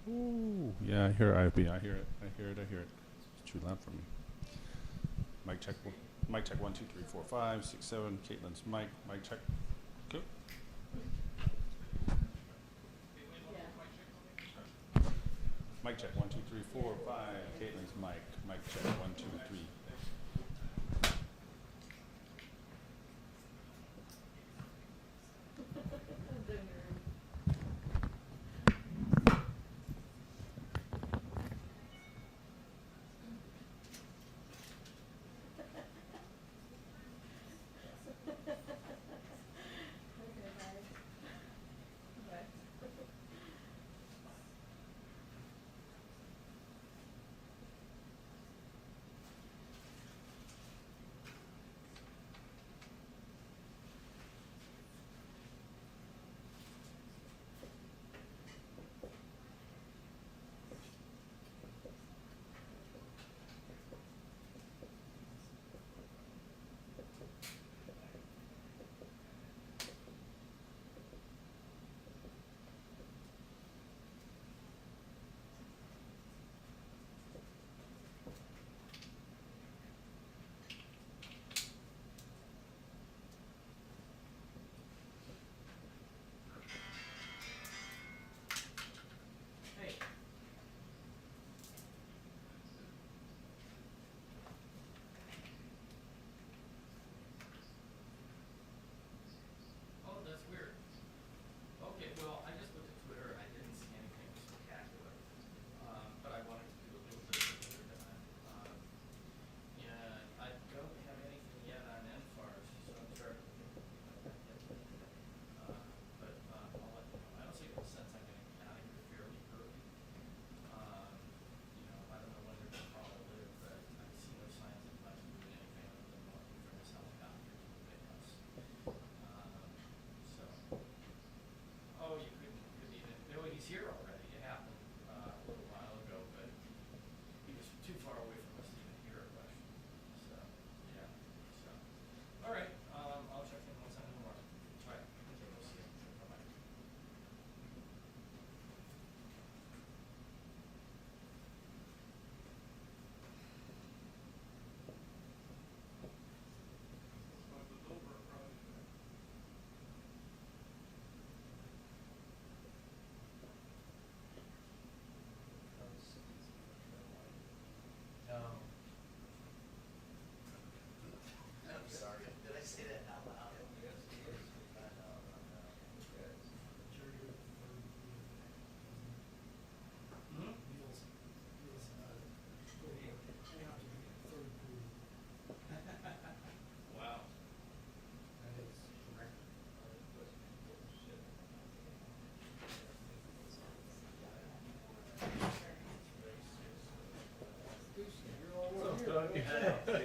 Ooh, yeah, I hear IB. I hear it. I hear it. I hear it. It's too loud for me. Mic check. Mic check. 1, 2, 3, 4, 5, 6, 7. Caitlin's mic. Mic check. Good. Mic check. 1, 2, 3, 4, 5. Caitlin's mic. Mic check. 1, 2, 3.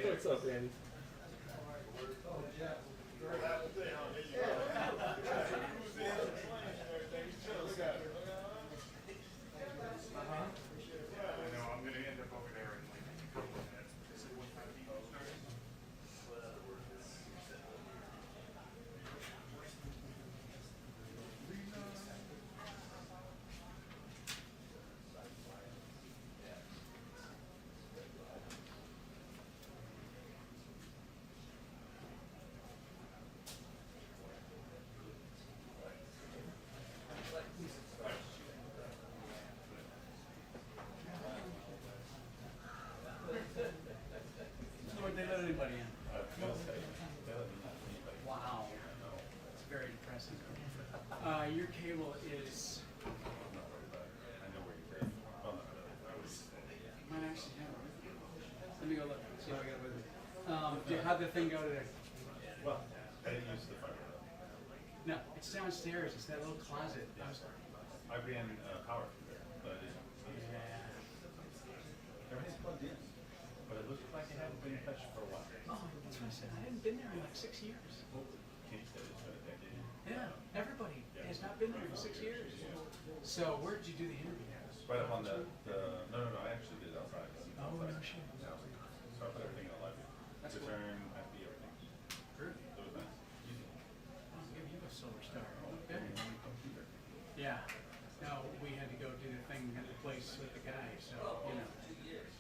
What's up, Andy? They let anybody in. Wow, it's very impressive. Your cable is. Might actually have it. Let me go look. See if I got it with me. How'd the thing go today? Well, I didn't use the fiber. No, it's downstairs. It's that little closet. I ran power through there, but everything's plugged in. But it looks like it hasn't been touched for a while. Oh, that's what I said. I hadn't been there in like 6 years. Kate said it's been a decade. Yeah, everybody has not been there in 6 years. So where did you do the interview? Right up on the no, I actually did it outside. Oh, no shit. So I put everything in the library. That's cool. Return, FB, everything. True. It was nice. Easy. I'll give you a silver star. Okay. Yeah. No, we had to go do the thing at the place with the guy, so,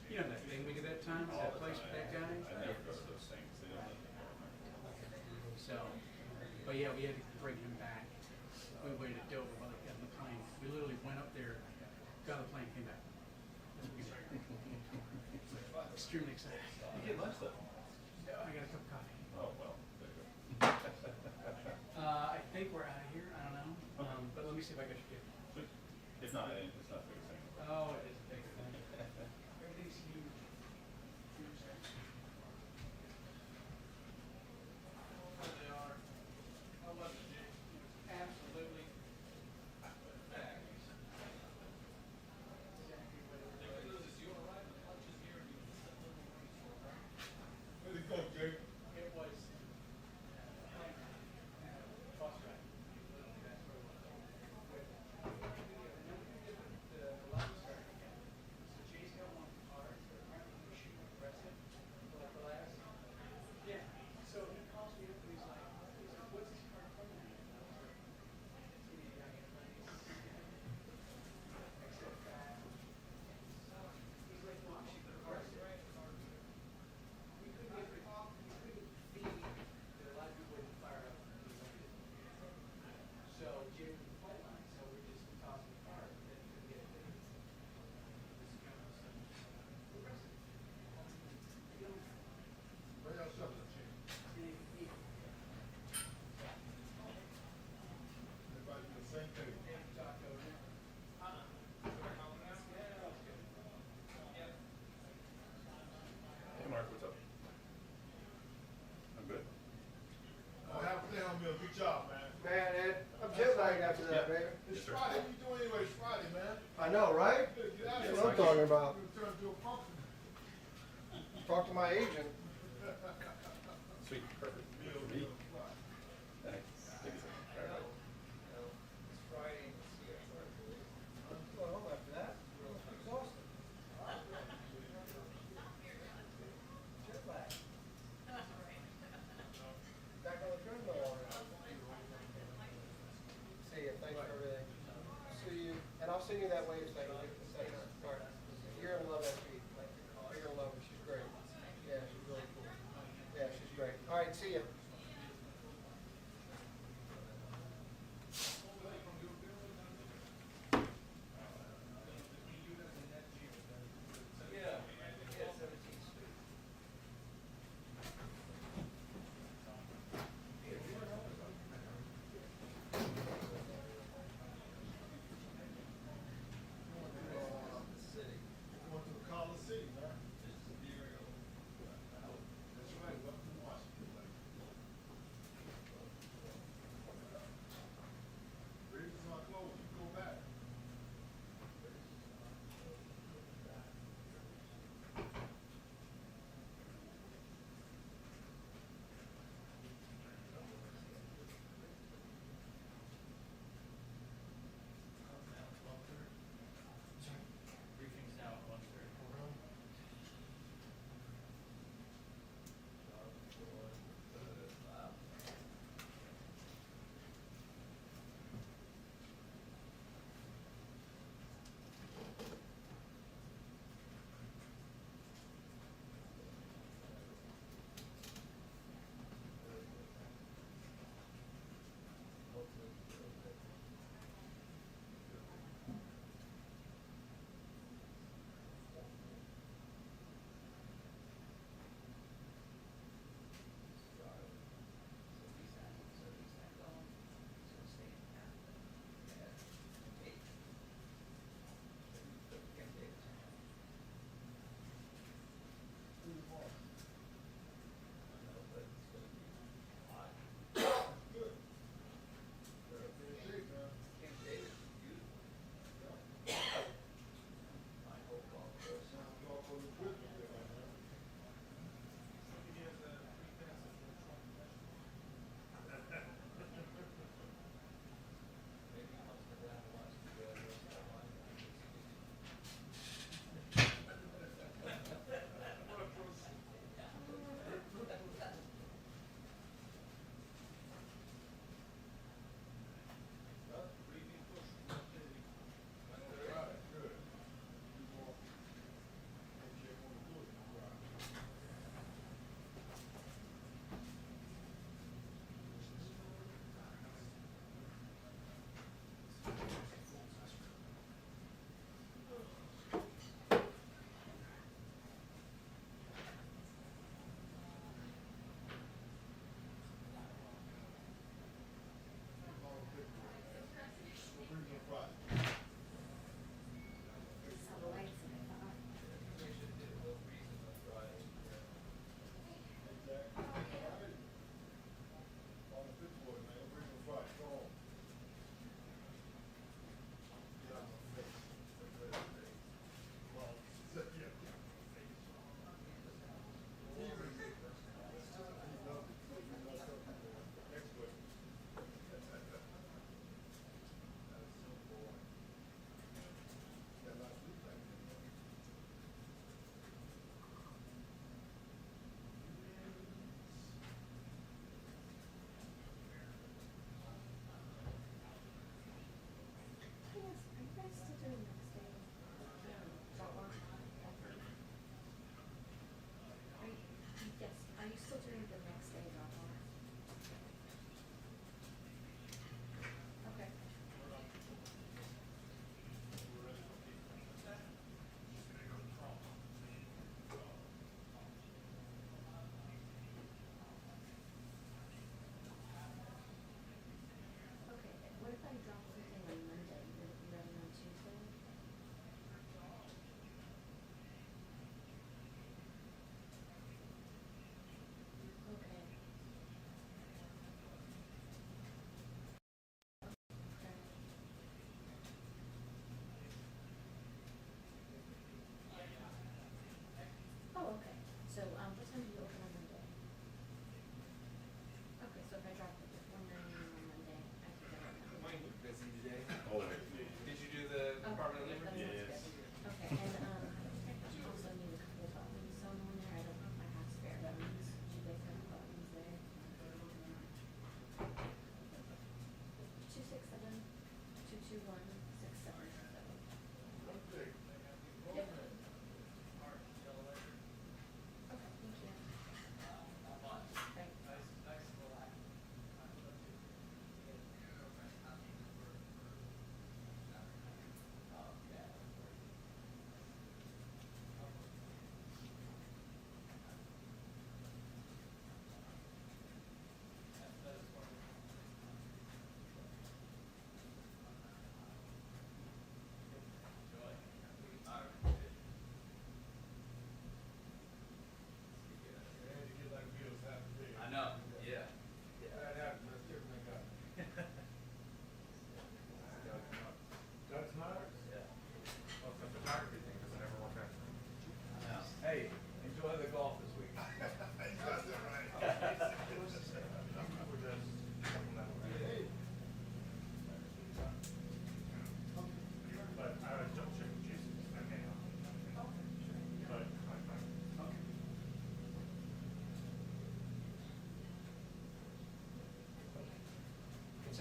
you know that thing we did that time, that place with that guy? I never go to those things. They don't let me go. So, but yeah, we had to bring him back. We waited at Dover while he got on the plane. We literally went up there, got on the plane, came back. That's what we did. Extremely excited. You get lunch though? I got a cup of coffee. Oh, well, there you go. I think we're out of here. I don't know. But let me see if I got your gift. Sweet. If not, it's not the biggest thing. Oh, it is a big thing. Everything's huge. Huge. They are. How much? Absolutely. Where'd it go, Jake? It was. Where y'all shoveling, Jake? Everybody do the same thing. Hey, Mark, what's up? I'm good. Half meal, good job, man. Man, Ed, I'm jet lagged after that, Yeah. baby. It's Yes, sir. Friday. What you doing anyway? It's Friday, man. I know, right? You better get out That's here. what I'm talking about. You turn into a pumpkin. Talk to my agent. Sweet, perfect. Good for me. Thanks. Take a second. All right. Well, home after that. Exhausted. Jet lag. Back on the treadmill already. See you, thanks for everything. See you, and I'll send you that wave thing. All right. You're gonna love that feed. You're gonna love her, she's great. Yeah, she's really cool. Yeah, she's great. All right, see you. Going to the Coliseum, man. That's right. Welcome to Washington, buddy.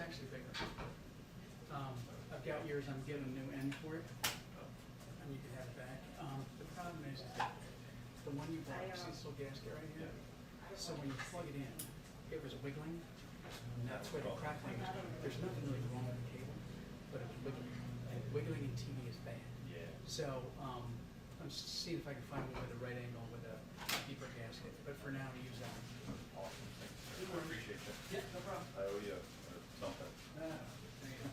actually bigger. I've got yours, I'm getting a new end for it, and you can have it back. The problem is that the one you bought, see this little gasket right here? So when you plug it in, it was wiggling, and that's where the crackling is. There's nothing really wrong with the cable, but it's wiggling, and wiggling in TV is bad. So, I'm just seeing if I can find one with a right angle with a deeper gasket, but for now, use that one. Awesome, thank you, sir. I appreciate that. Yeah, no problem. I owe you something. There you go.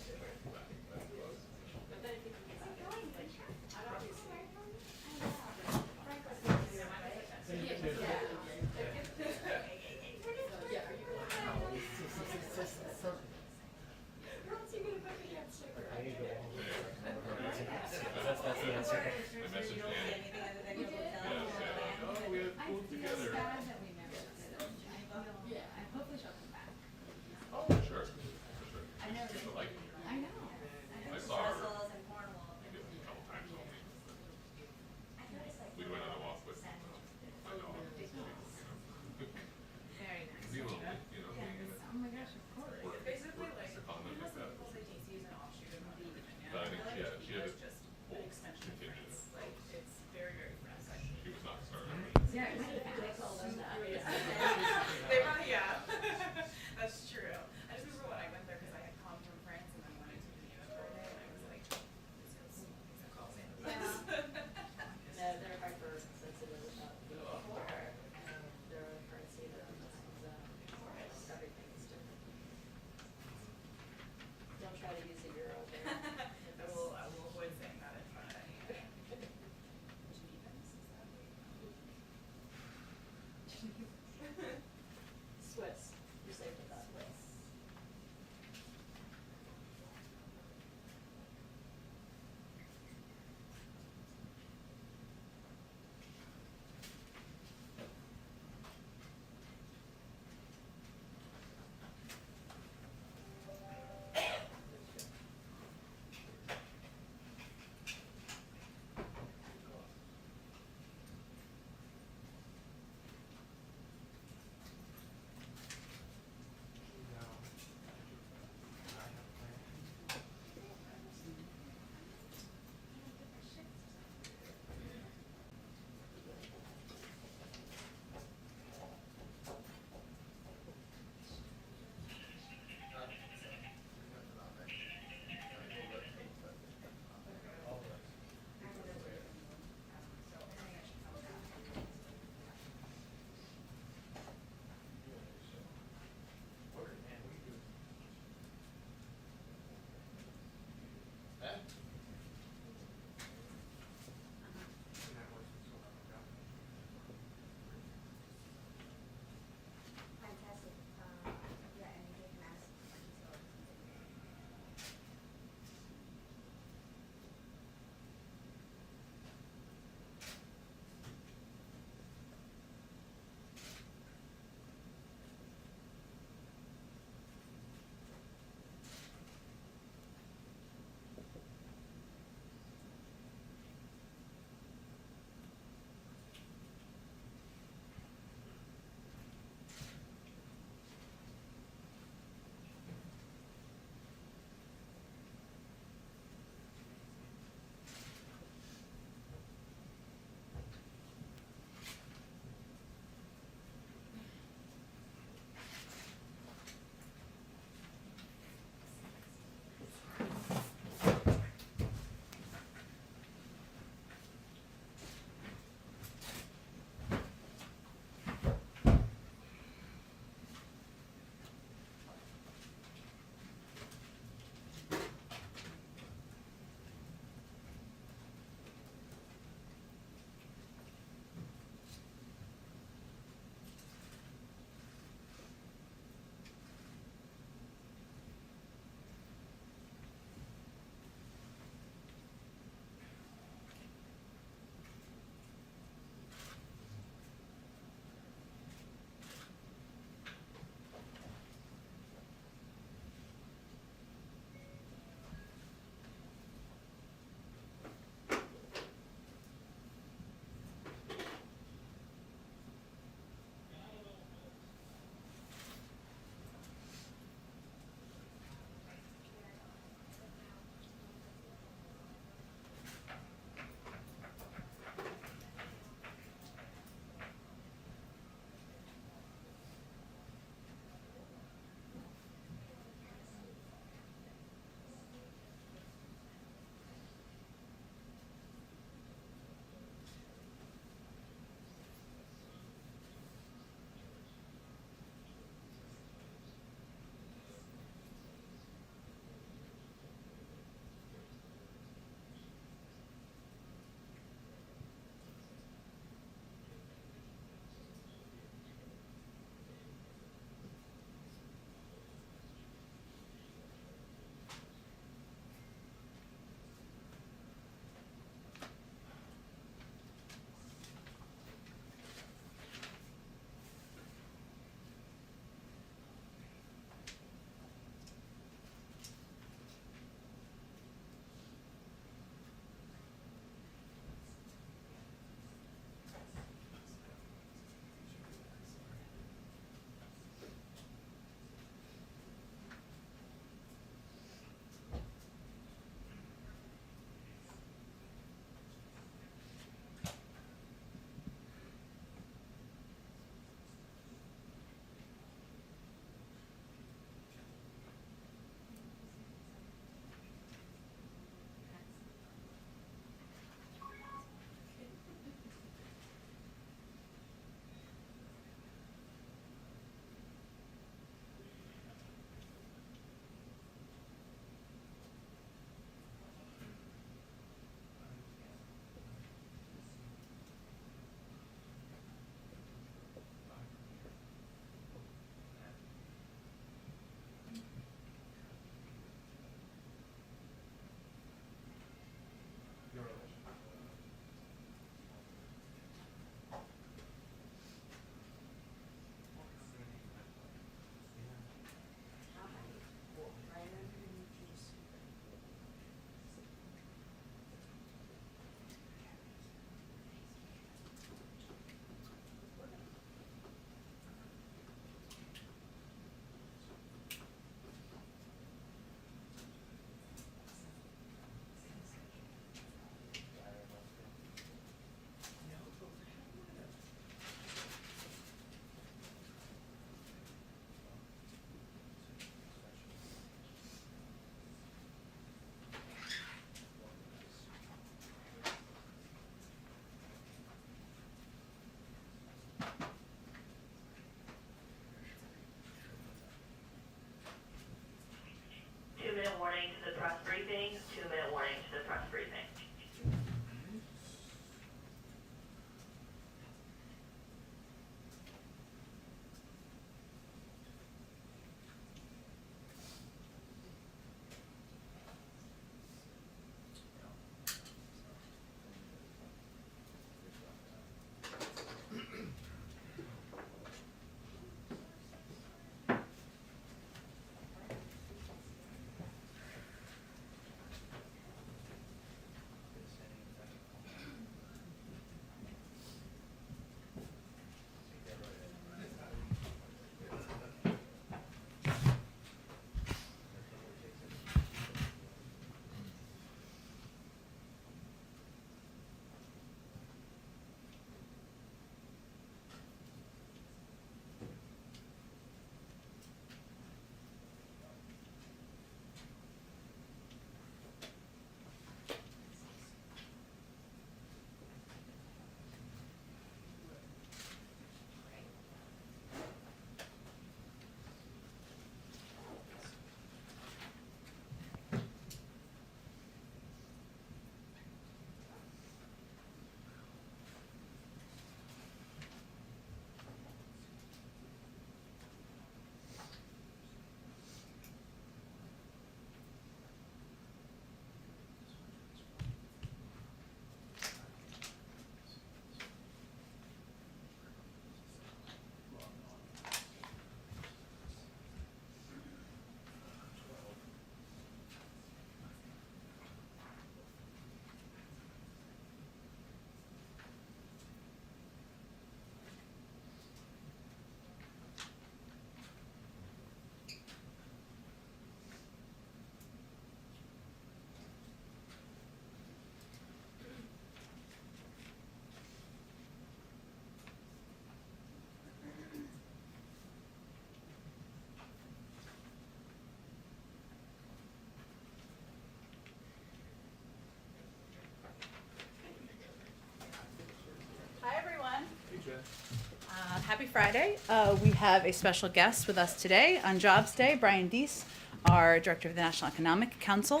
Happy Friday. We have a special guest with us today on Jobs Day, Brian Deese, our Director of the National Economic Council,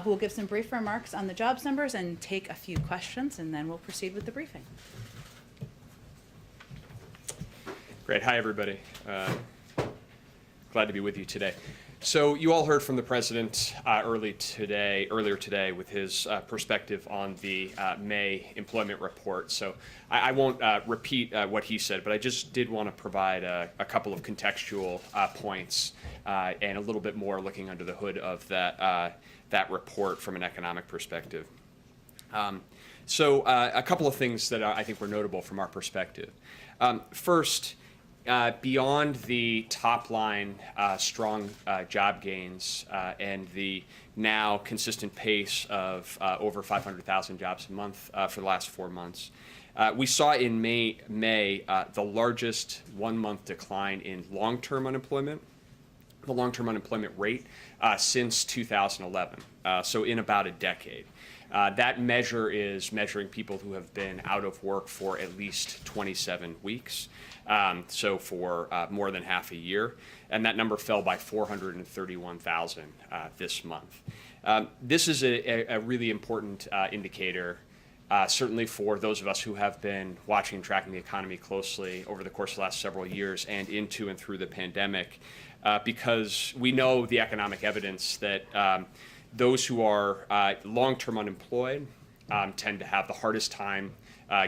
who will give some brief remarks on the jobs numbers and take a few questions, and then we'll proceed with the briefing. Great. Hi, everybody. Glad to be with you today. So you all heard from the president earlier today with his perspective on the May employment report. So I won't repeat what he said, but I just did want to provide a couple of contextual points and a little bit more looking under the hood of that report from an economic perspective. So a couple of things that I think were notable from our perspective. First, beyond the top line strong job gains and the now consistent pace of over 500,000 jobs a month for the last 4 months, we saw in May the largest 1 month decline in long-term unemployment, the long-term unemployment rate since 2011, so in about a decade. That measure is measuring people who have been out of work for at least 27 weeks, so for more than half a year, and that number fell by 431,000 this month. This is a really important indicator, certainly for those of us who have been watching and tracking the economy closely over the course of the last several years and into and through the pandemic, because we know the economic evidence that those who are long-term unemployed tend to have the hardest time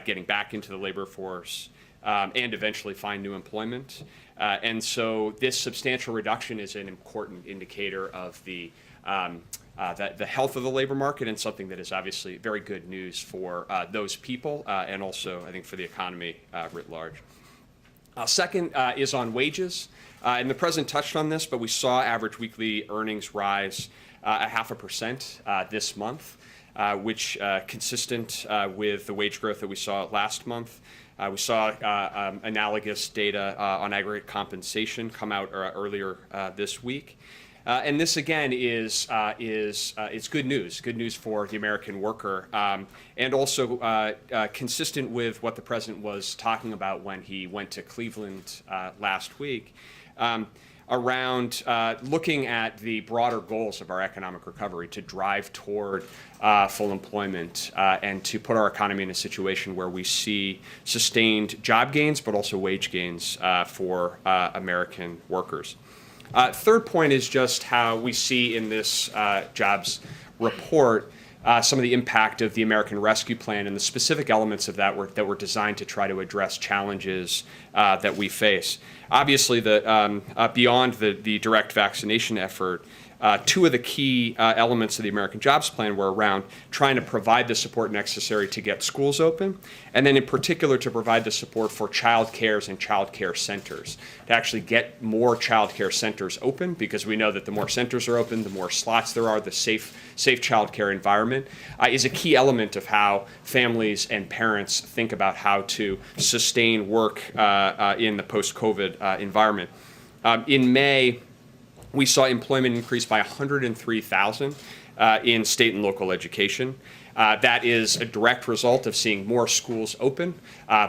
getting back into the labor force and eventually find new employment. And so this substantial reduction is an important indicator of the health of the labor market, and something that is obviously very good news for those people and also, I think, for the economy writ large. Second is on wages. And the president touched on this, but we saw average weekly earnings rise 0.5% this month, which consistent with the wage growth that we saw last month. We saw analogous data on aggregate compensation come out earlier this week. And this again is it's good news for the American worker, and also consistent with what the president was talking about when he went to Cleveland last week, around looking at the broader goals of our economic recovery to drive toward full employment and to put our economy in a situation where we see sustained job gains, but also wage gains for American workers. Third point is just how we see in this jobs report some of the impact of the American Rescue Plan and the specific elements of that that were designed to try to address challenges that we face. Obviously, beyond the direct vaccination effort, two of the key elements of the American Jobs Plan were around trying to provide the support necessary to get schools open, and then in particular to provide the support for child cares and child care centers, to actually get more child care centers open, because we know that the more centers are open, the more slots there are, the safe child care environment is a key element of how families and parents think about how to sustain work in the post-COVID environment. In May, we saw employment increase by 103,000 in state and local education. That is a direct result of seeing more schools open,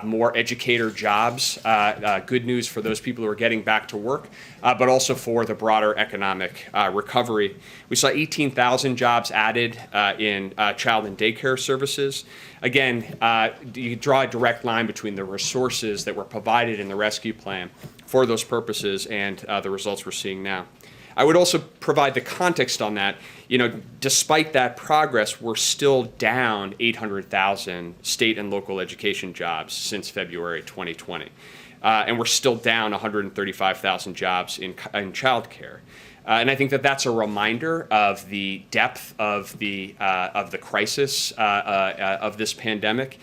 more educator jobs, good news for those people who are getting back to work, but also for the broader economic recovery. We saw 18,000 jobs added in child and daycare services. Again, you draw a direct line between the resources that were provided in the rescue plan for those purposes and the results we're seeing now. I would also provide the context on that. Despite that progress, we're still down 800,000 state and local education jobs since February 2020. And we're still down 135,000 jobs in childcare. And I think that that's a reminder of the depth of the crisis of this pandemic,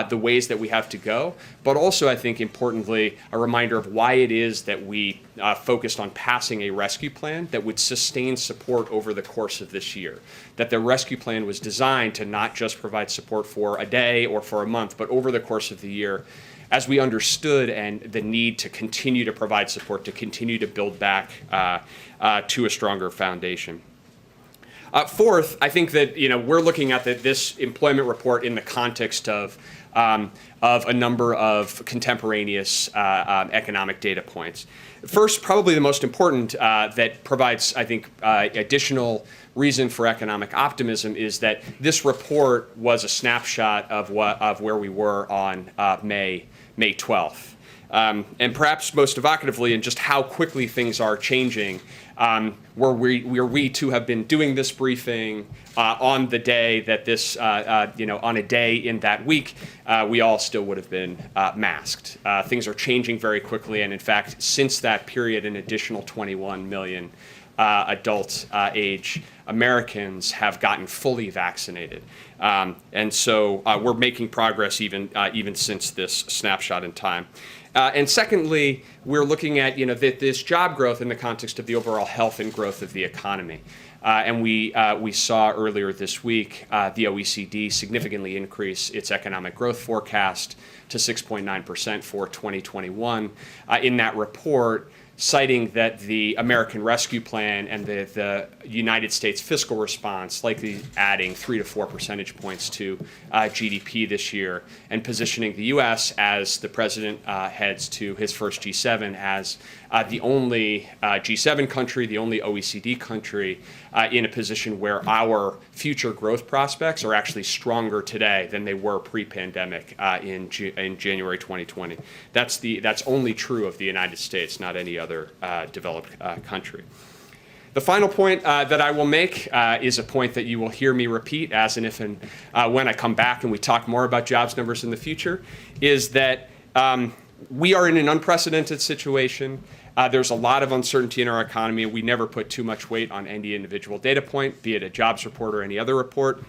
the ways that we have to go, but also I think importantly a reminder of why it is that we focused on passing a rescue plan that would sustain support over the course of this year. That the rescue plan was designed to not just provide support for a day or for a month, but over the course of the year, as we understood and the need to continue to provide support, to continue to build back to a stronger foundation. Fourth, I think that we're looking at this employment report in the context of of a number of contemporaneous economic data points. First, probably the most important that provides, I think, additional reason for economic optimism is that this report was a snapshot of where we were on May 12th. And perhaps most evocatively in just how quickly things are changing, where we too have been doing this briefing on the day that this, on a day in that week, we all still would have been masked. Things are changing very quickly, and in fact, since that period, an additional 21 million adult age Americans have gotten fully vaccinated. And so we're making progress even since this snapshot in time. And secondly, we're looking at this job growth in the context of the overall health and growth of the economy. And we saw earlier this week the OECD significantly increase its economic growth forecast to 6.9% for 2021. In that report, citing that the American Rescue Plan and the United States fiscal response likely adding 3 to 4 percentage points to GDP this year, and positioning the U.S. as the president heads to his first G7 as the only G7 country, the only OECD country in a position where our future growth prospects are actually stronger today than they were pre-pandemic in January 2020. That's only true of the United States, not any other developed country. The final point that I will make is a point that you will hear me repeat as and if and when I come back and we talk more about jobs numbers in the future, is that we are in an unprecedented situation. There's a lot of uncertainty in our economy, and we never put too much weight on any individual data point, be it a jobs report or any other report.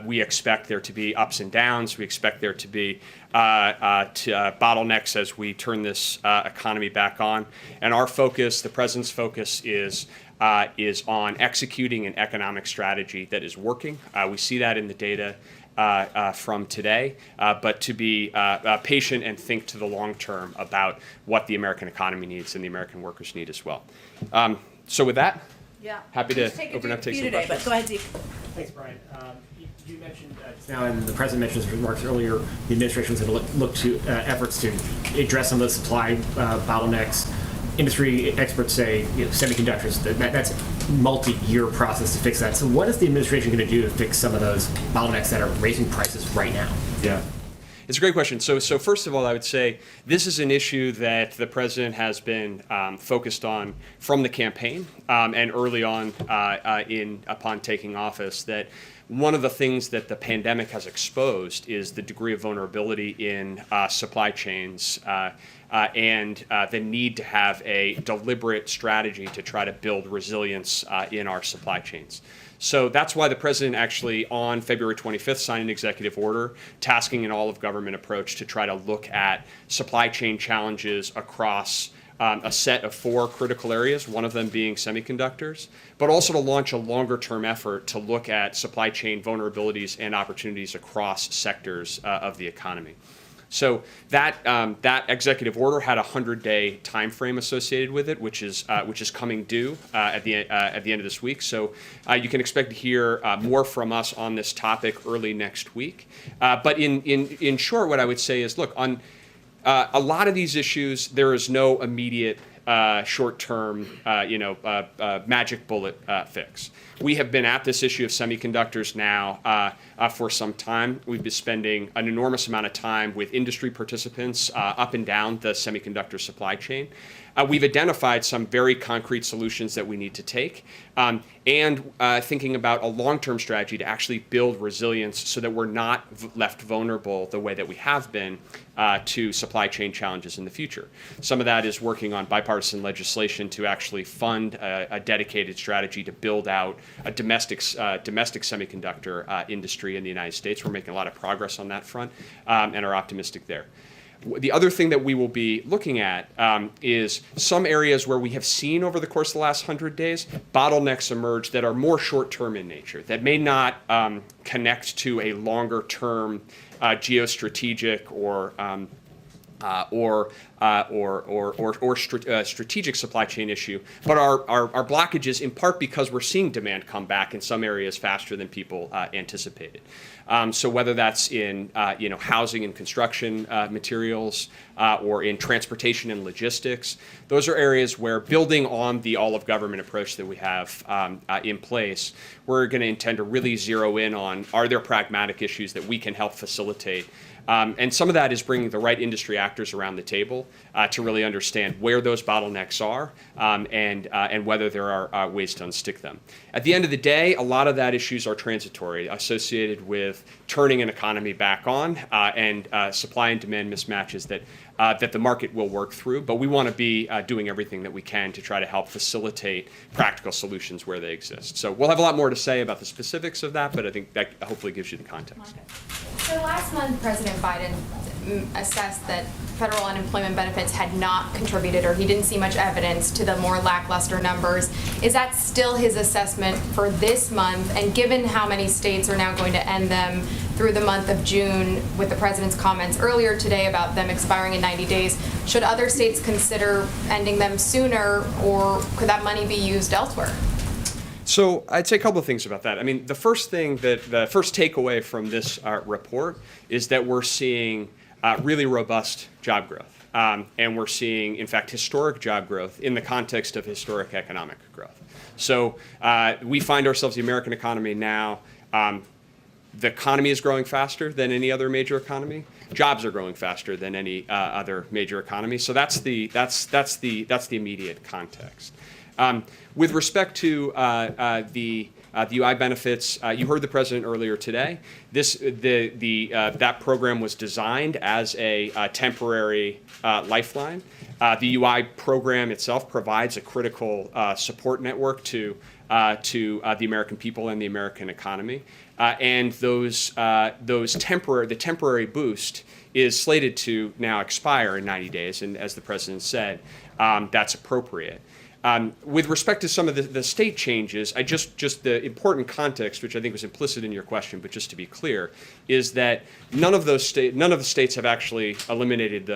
We expect there to be ups and downs. We expect there to be bottlenecks as we turn this economy back on. And our focus, the president's focus, is on executing an economic strategy that is working. We see that in the data from today, but to be patient and think to the long term about what the American economy needs and the American workers need as well. So with that, happy to open up, take some questions. But go ahead, Zeke. Thanks, Brian. You mentioned just now, and the president mentioned in his remarks earlier, the administration was going to look to efforts to address some of the supply bottlenecks. Industry experts say semiconductors, that's a multi-year process to fix that. So what is the administration going to do to fix some of those bottlenecks that are raising prices right now? Yeah. It's a great question. So first of all, I would say this is an issue that the president has been focused on from the campaign and early on upon taking office, that one of the things that the pandemic has exposed is the degree of vulnerability in supply chains and the need to have a deliberate strategy to try to build resilience in our supply chains. So that's why the president actually on February 25th signed an executive order tasking an all-of-government approach to try to look at supply chain challenges across a set of 4 critical areas, one of them being semiconductors, but also to launch a longer-term effort to look at supply chain vulnerabilities and opportunities across sectors of the economy. So that executive order had a 100-day time frame associated with it, which is coming due at the end of this week. So you can expect to hear more from us on this topic early next week. But in short, what I would say is, look, on a lot of these issues, there is no immediate short-term, magic bullet fix. We have been at this issue of semiconductors now for some time. We've been spending an enormous amount of time with industry participants up and down the semiconductor supply chain. We've identified some very concrete solutions that we need to take, and thinking about a long-term strategy to actually build resilience so that we're not left vulnerable the way that we have been to supply chain challenges in the future. Some of that is working on bipartisan legislation to actually fund a dedicated strategy to build out a domestic semiconductor industry in the United States. We're making a lot of progress on that front and are optimistic there. The other thing that we will be looking at is some areas where we have seen over the course of the last 100 days bottlenecks emerge that are more short-term in nature, that may not connect to a longer-term geostrategic or strategic supply chain issue, but our blockages in part because we're seeing demand come back in some areas faster than people anticipated. So whether that's in housing and construction materials or in transportation and logistics, those are areas where, building on the all-of-government approach that we have in place, we're going to intend to really zero in on, are there pragmatic issues that we can help facilitate. And some of that is bringing the right industry actors around the table to really understand where those bottlenecks are and whether there are ways to unstick them. At the end of the day, a lot of that issues are transitory, associated with turning an economy back on and supply and demand mismatches that the market will work through. But we want to be doing everything that we can to try to help facilitate practical solutions where they exist. So we'll have a lot more to say about the specifics of that, but I think that hopefully gives you the context. So last month, President Biden assessed that federal unemployment benefits had not contributed, or he didn't see much evidence to the more lackluster numbers. Is that still his assessment for this month? And given how many states are now going to end them through the month of June, with the president's comments earlier today about them expiring in 90 days, should other states consider ending them sooner, or could that money be used elsewhere? So I'd say a couple of things about that. I mean, the first takeaway from this report is that we're seeing really robust job growth. And we're seeing, in fact, historic job growth in the context of historic economic growth. So we find ourselves, the American economy now, the economy is growing faster than any other major economy. Jobs are growing faster than any other major economy. So that's the immediate context. With respect to the UI benefits, you heard the president earlier today. That program was designed as a temporary lifeline. The UI program itself provides a critical support network to the American people and the American economy. And the temporary boost is slated to now expire in 90 days. And as the president said, that's appropriate. With respect to some of the state changes, just the important context, which I think was implicit in your question, but just to be clear, is that none of the states have actually eliminated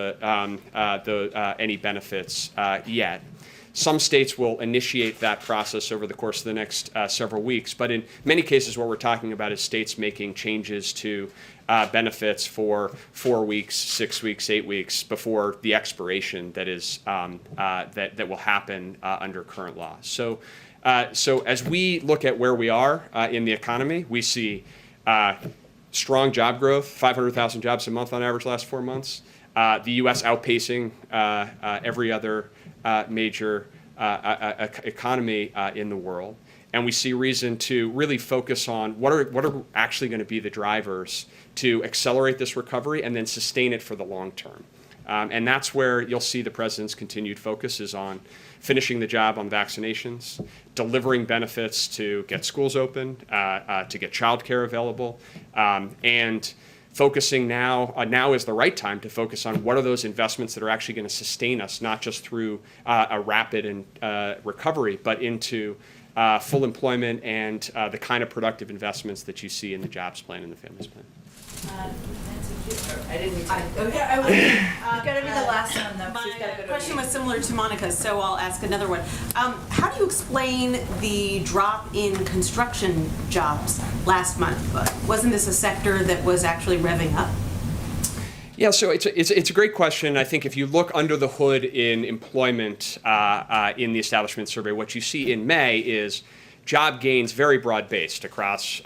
any benefits yet. Some states will initiate that process over the course of the next several weeks, but in many cases, what we're talking about is states making changes to benefits for 4 weeks, 6 weeks, 8 weeks before the expiration that will happen under current law. So as we look at where we are in the economy, we see strong job growth, 500,000 jobs a month on average last 4 months. The U.S. outpacing every other major economy in the world. And we see reason to really focus on what are actually going to be the drivers to accelerate this recovery and then sustain it for the long term. And that's where you'll see the president's continued focus is on finishing the job on vaccinations, delivering benefits to get schools open, to get childcare available, and focusing now is the right time to focus on what are those investments that are actually going to sustain us, not just through a rapid recovery, but into full employment and the kind of productive investments that you see in the jobs plan and the families plan. I didn't. You've got to be the last one, though. My question was similar to Monica's, so I'll ask another one. How do you explain the drop in construction jobs last month? Wasn't this a sector that was actually revving up? Yeah, so it's a great question. I think if you look under the hood in employment in the establishment survey, what you see in May is job gains very broad-based across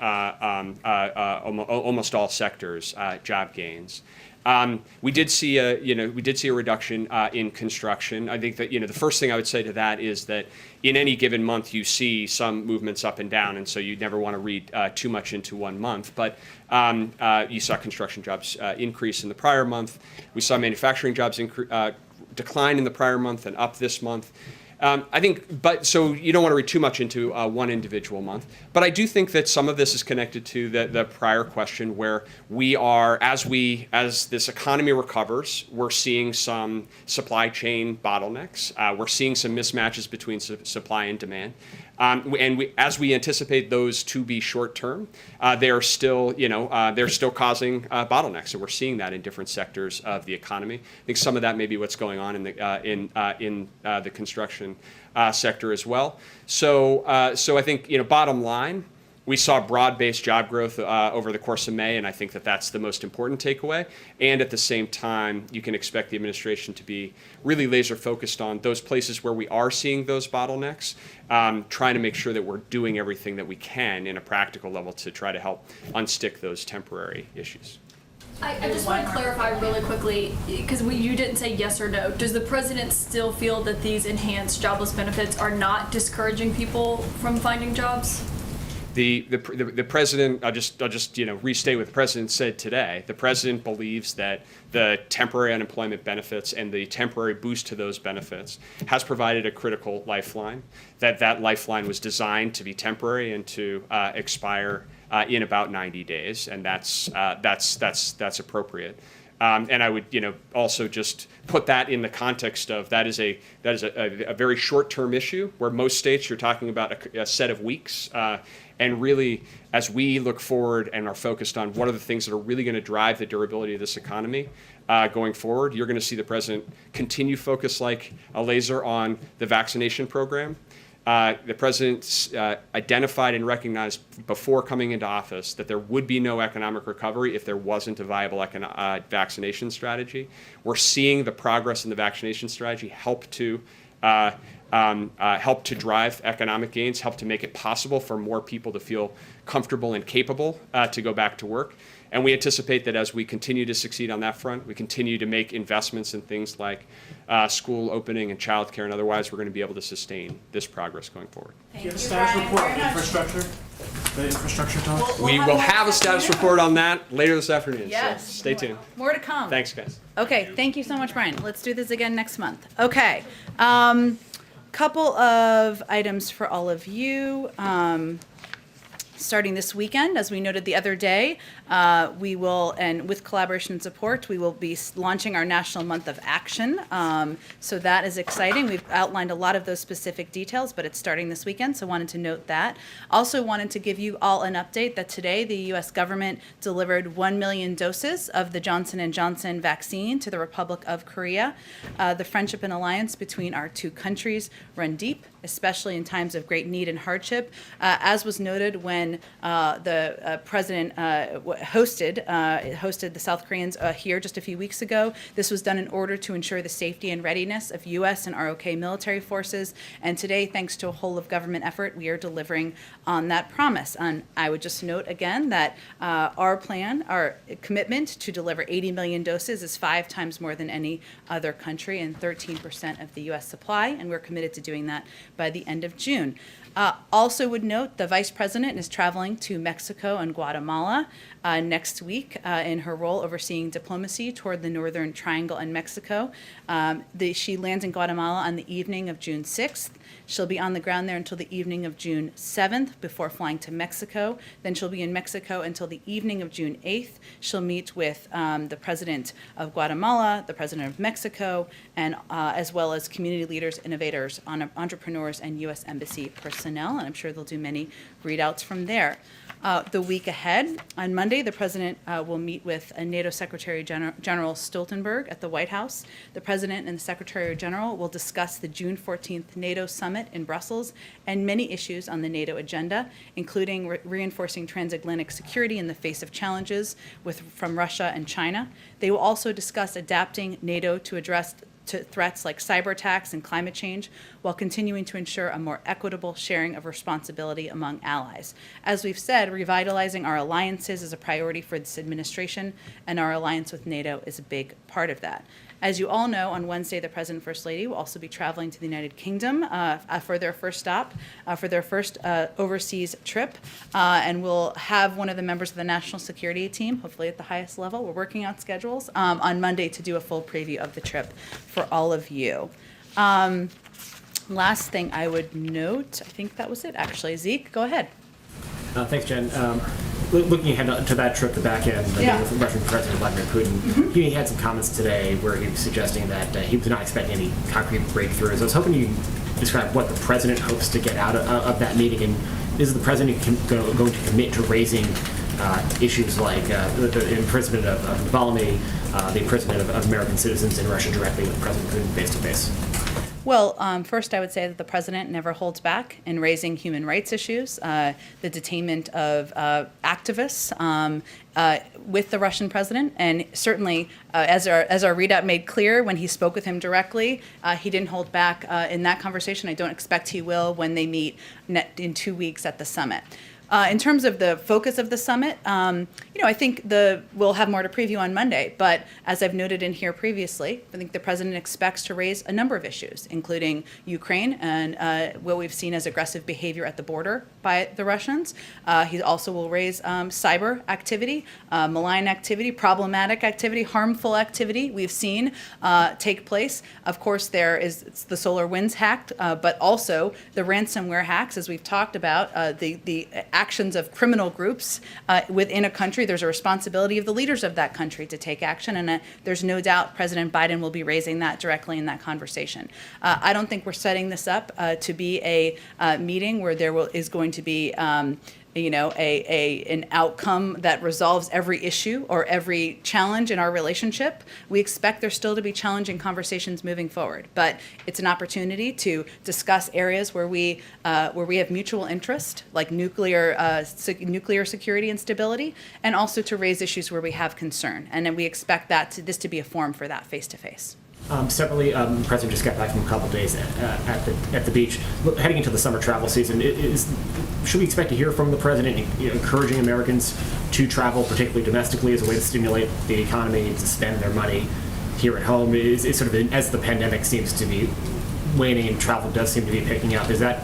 almost all sectors. Job gains. We did see a reduction in construction. I think that the first thing I would say to that is that in any given month you see some movements up and down, and so you never want to read too much into 1 month. But you saw construction jobs increase in the prior month. We saw manufacturing jobs decline in the prior month and up this month. I think, so you don't want to read too much into one individual month. But I do think that some of this is connected to the prior question, where we are, as this economy recovers, we're seeing some supply chain bottlenecks. We're seeing some mismatches between supply and demand. As we anticipate those to be short term, they are still, they're still causing bottlenecks, and we're seeing that in different sectors of the economy. I think some of that may be what's going on in the construction sector as well. So I think, bottom line, we saw broad-based job growth over the course of May, and I think that that's the most important takeaway. And at the same time, you can expect the administration to be really laser-focused on those places where we are seeing those bottlenecks, trying to make sure that we're doing everything that we can in a practical level to try to help unstick those temporary issues. I just want to clarify really quickly, because you didn't say yes or no. Does the president still feel that these enhanced jobless benefits are not discouraging people from finding jobs? The president, I'll just restate what the president said today. The president believes that the temporary unemployment benefits and the temporary boost to those benefits has provided a critical lifeline. That lifeline was designed to be temporary and to expire in about 90 days, and that's appropriate. And I would, also just put that in the context of that is a very short-term issue where most states you're talking about a set of weeks. And really, as we look forward and are focused on what are the things that are really going to drive the durability of this economy going forward, you're going to see the president continue focus like a laser on the vaccination program. The president identified and recognized before coming into office that there would be no economic recovery if there wasn't a viable vaccination strategy. We're seeing the progress in the vaccination strategy help to drive economic gains, help to make it possible for more people to feel comfortable and capable to go back to work. And we anticipate that as we continue to succeed on that front, we continue to make investments in things like school opening and childcare and otherwise, we're going to be able to sustain this progress going forward. Do you have a status report on infrastructure? The infrastructure talk? We will have a status report on that later this afternoon. Yes. So stay tuned. More to come. Thanks, guys. Okay, thank you so much, Brian. Let's do this again next month. Okay. Couple of items for all of you. Starting this weekend, as we noted the other day, we will, and with collaboration and support, we will be launching our National Month of Action. So that is exciting. We've outlined a lot of those specific details, but it's starting this weekend, so wanted to note that. Also wanted to give you all an update that today the U.S. government delivered 1 million doses of the Johnson & Johnson vaccine to the Republic of Korea. The friendship and alliance between our two countries run deep, especially in times of great need and hardship. As was noted when the president hosted the South Koreans here just a few weeks ago, this was done in order to ensure the safety and readiness of U.S. and ROK military forces. And today, thanks to a whole of government effort, we are delivering on that promise. And I would just note again that our plan, our commitment to deliver 80 million doses is 5 times more than any other country and 13% of the U.S. supply, and we're committed to doing that by the end of June. Also would note the Vice President is traveling to Mexico and Guatemala next week in her role overseeing diplomacy toward the Northern Triangle and Mexico. She lands in Guatemala on the evening of June 6th. She'll be on the ground there until the evening of June 7th before flying to Mexico. Then she'll be in Mexico until the evening of June 8th. She'll meet with the President of Guatemala, the President of Mexico, and as well as community leaders, innovators, entrepreneurs, and U.S. Embassy personnel. And I'm sure they'll do many readouts from there. The week ahead, on Monday, the President will meet with NATO Secretary General Stoltenberg at the White House. The President and the Secretary General will discuss the June 14th NATO summit in Brussels and many issues on the NATO agenda, including reinforcing transatlantic security in the face of challenges from Russia and China. They will also discuss adapting NATO to address threats like cyber attacks and climate change, while continuing to ensure a more equitable sharing of responsibility among allies. As we've said, revitalizing our alliances is a priority for this administration, and our alliance with NATO is a big part of that. As you all know, on Wednesday, the President and First Lady will also be traveling to the United Kingdom for their first stop, for their first overseas trip, and we'll have one of the members of the national security team, hopefully at the highest level. We're working out schedules on Monday to do a full preview of the trip for all of you. Last thing I would note, I think that was it, actually. Zeke, go ahead. Thanks, Jen. Looking ahead to that trip, the back end, with Russian President Vladimir Putin, he had some comments today where he was suggesting that he was not expecting any concrete breakthroughs. I was hoping you describe what the president hopes to get out of that meeting, and is the president going to commit to raising issues like the imprisonment of Navalny, the imprisonment of American citizens in Russia directly with President Putin face to face? Well, first, I would say that the president never holds back in raising human rights issues, the detainment of activists with the Russian president, and certainly, as our readout made clear when he spoke with him directly, he didn't hold back in that conversation. I don't expect he will when they meet in 2 weeks at the summit. In terms of the focus of the summit, I think we'll have more to preview on Monday. But as I've noted in here previously, I think the president expects to raise a number of issues, including Ukraine and what we've seen as aggressive behavior at the border by the Russians. He also will raise cyber activity, malign activity, problematic activity, harmful activity we've seen take place. Of course, there is the SolarWinds hack, but also the ransomware hacks, as we've talked about, the actions of criminal groups within a country. There's a responsibility of the leaders of that country to take action, and there's no doubt President Biden will be raising that directly in that conversation. I don't think we're setting this up to be a meeting where there is going to be an outcome that resolves every issue or every challenge in our relationship. We expect there still to be challenging conversations moving forward, but it's an opportunity to discuss areas where we have mutual interest, like nuclear security and stability, and also to raise issues where we have concern. And then we expect this to be a forum for that face-to-face. Separately, the president just got back from a couple days at the beach. Heading into the summer travel season, should we expect to hear from the president encouraging Americans to travel, particularly domestically, as a way to stimulate the economy to spend their money here at home? Is sort of as the pandemic seems to be waning and travel does seem to be picking up, is there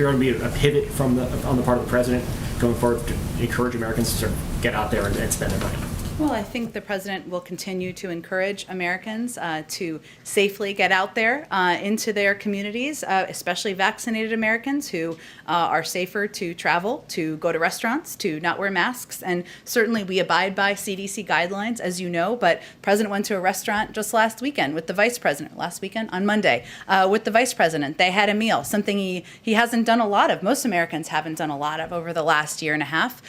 going to be a pivot on the part of the president going forward to encourage Americans to sort of get out there and spend their money? Well, I think the president will continue to encourage Americans to safely get out there into their communities, especially vaccinated Americans who are safer to travel, to go to restaurants, to not wear masks. And certainly we abide by CDC guidelines, as you know, but the president went to a restaurant just last weekend with the vice president, last weekend on Monday, with the vice president. They had a meal, something he hasn't done a lot of. Most Americans haven't done a lot of over the last year and a half.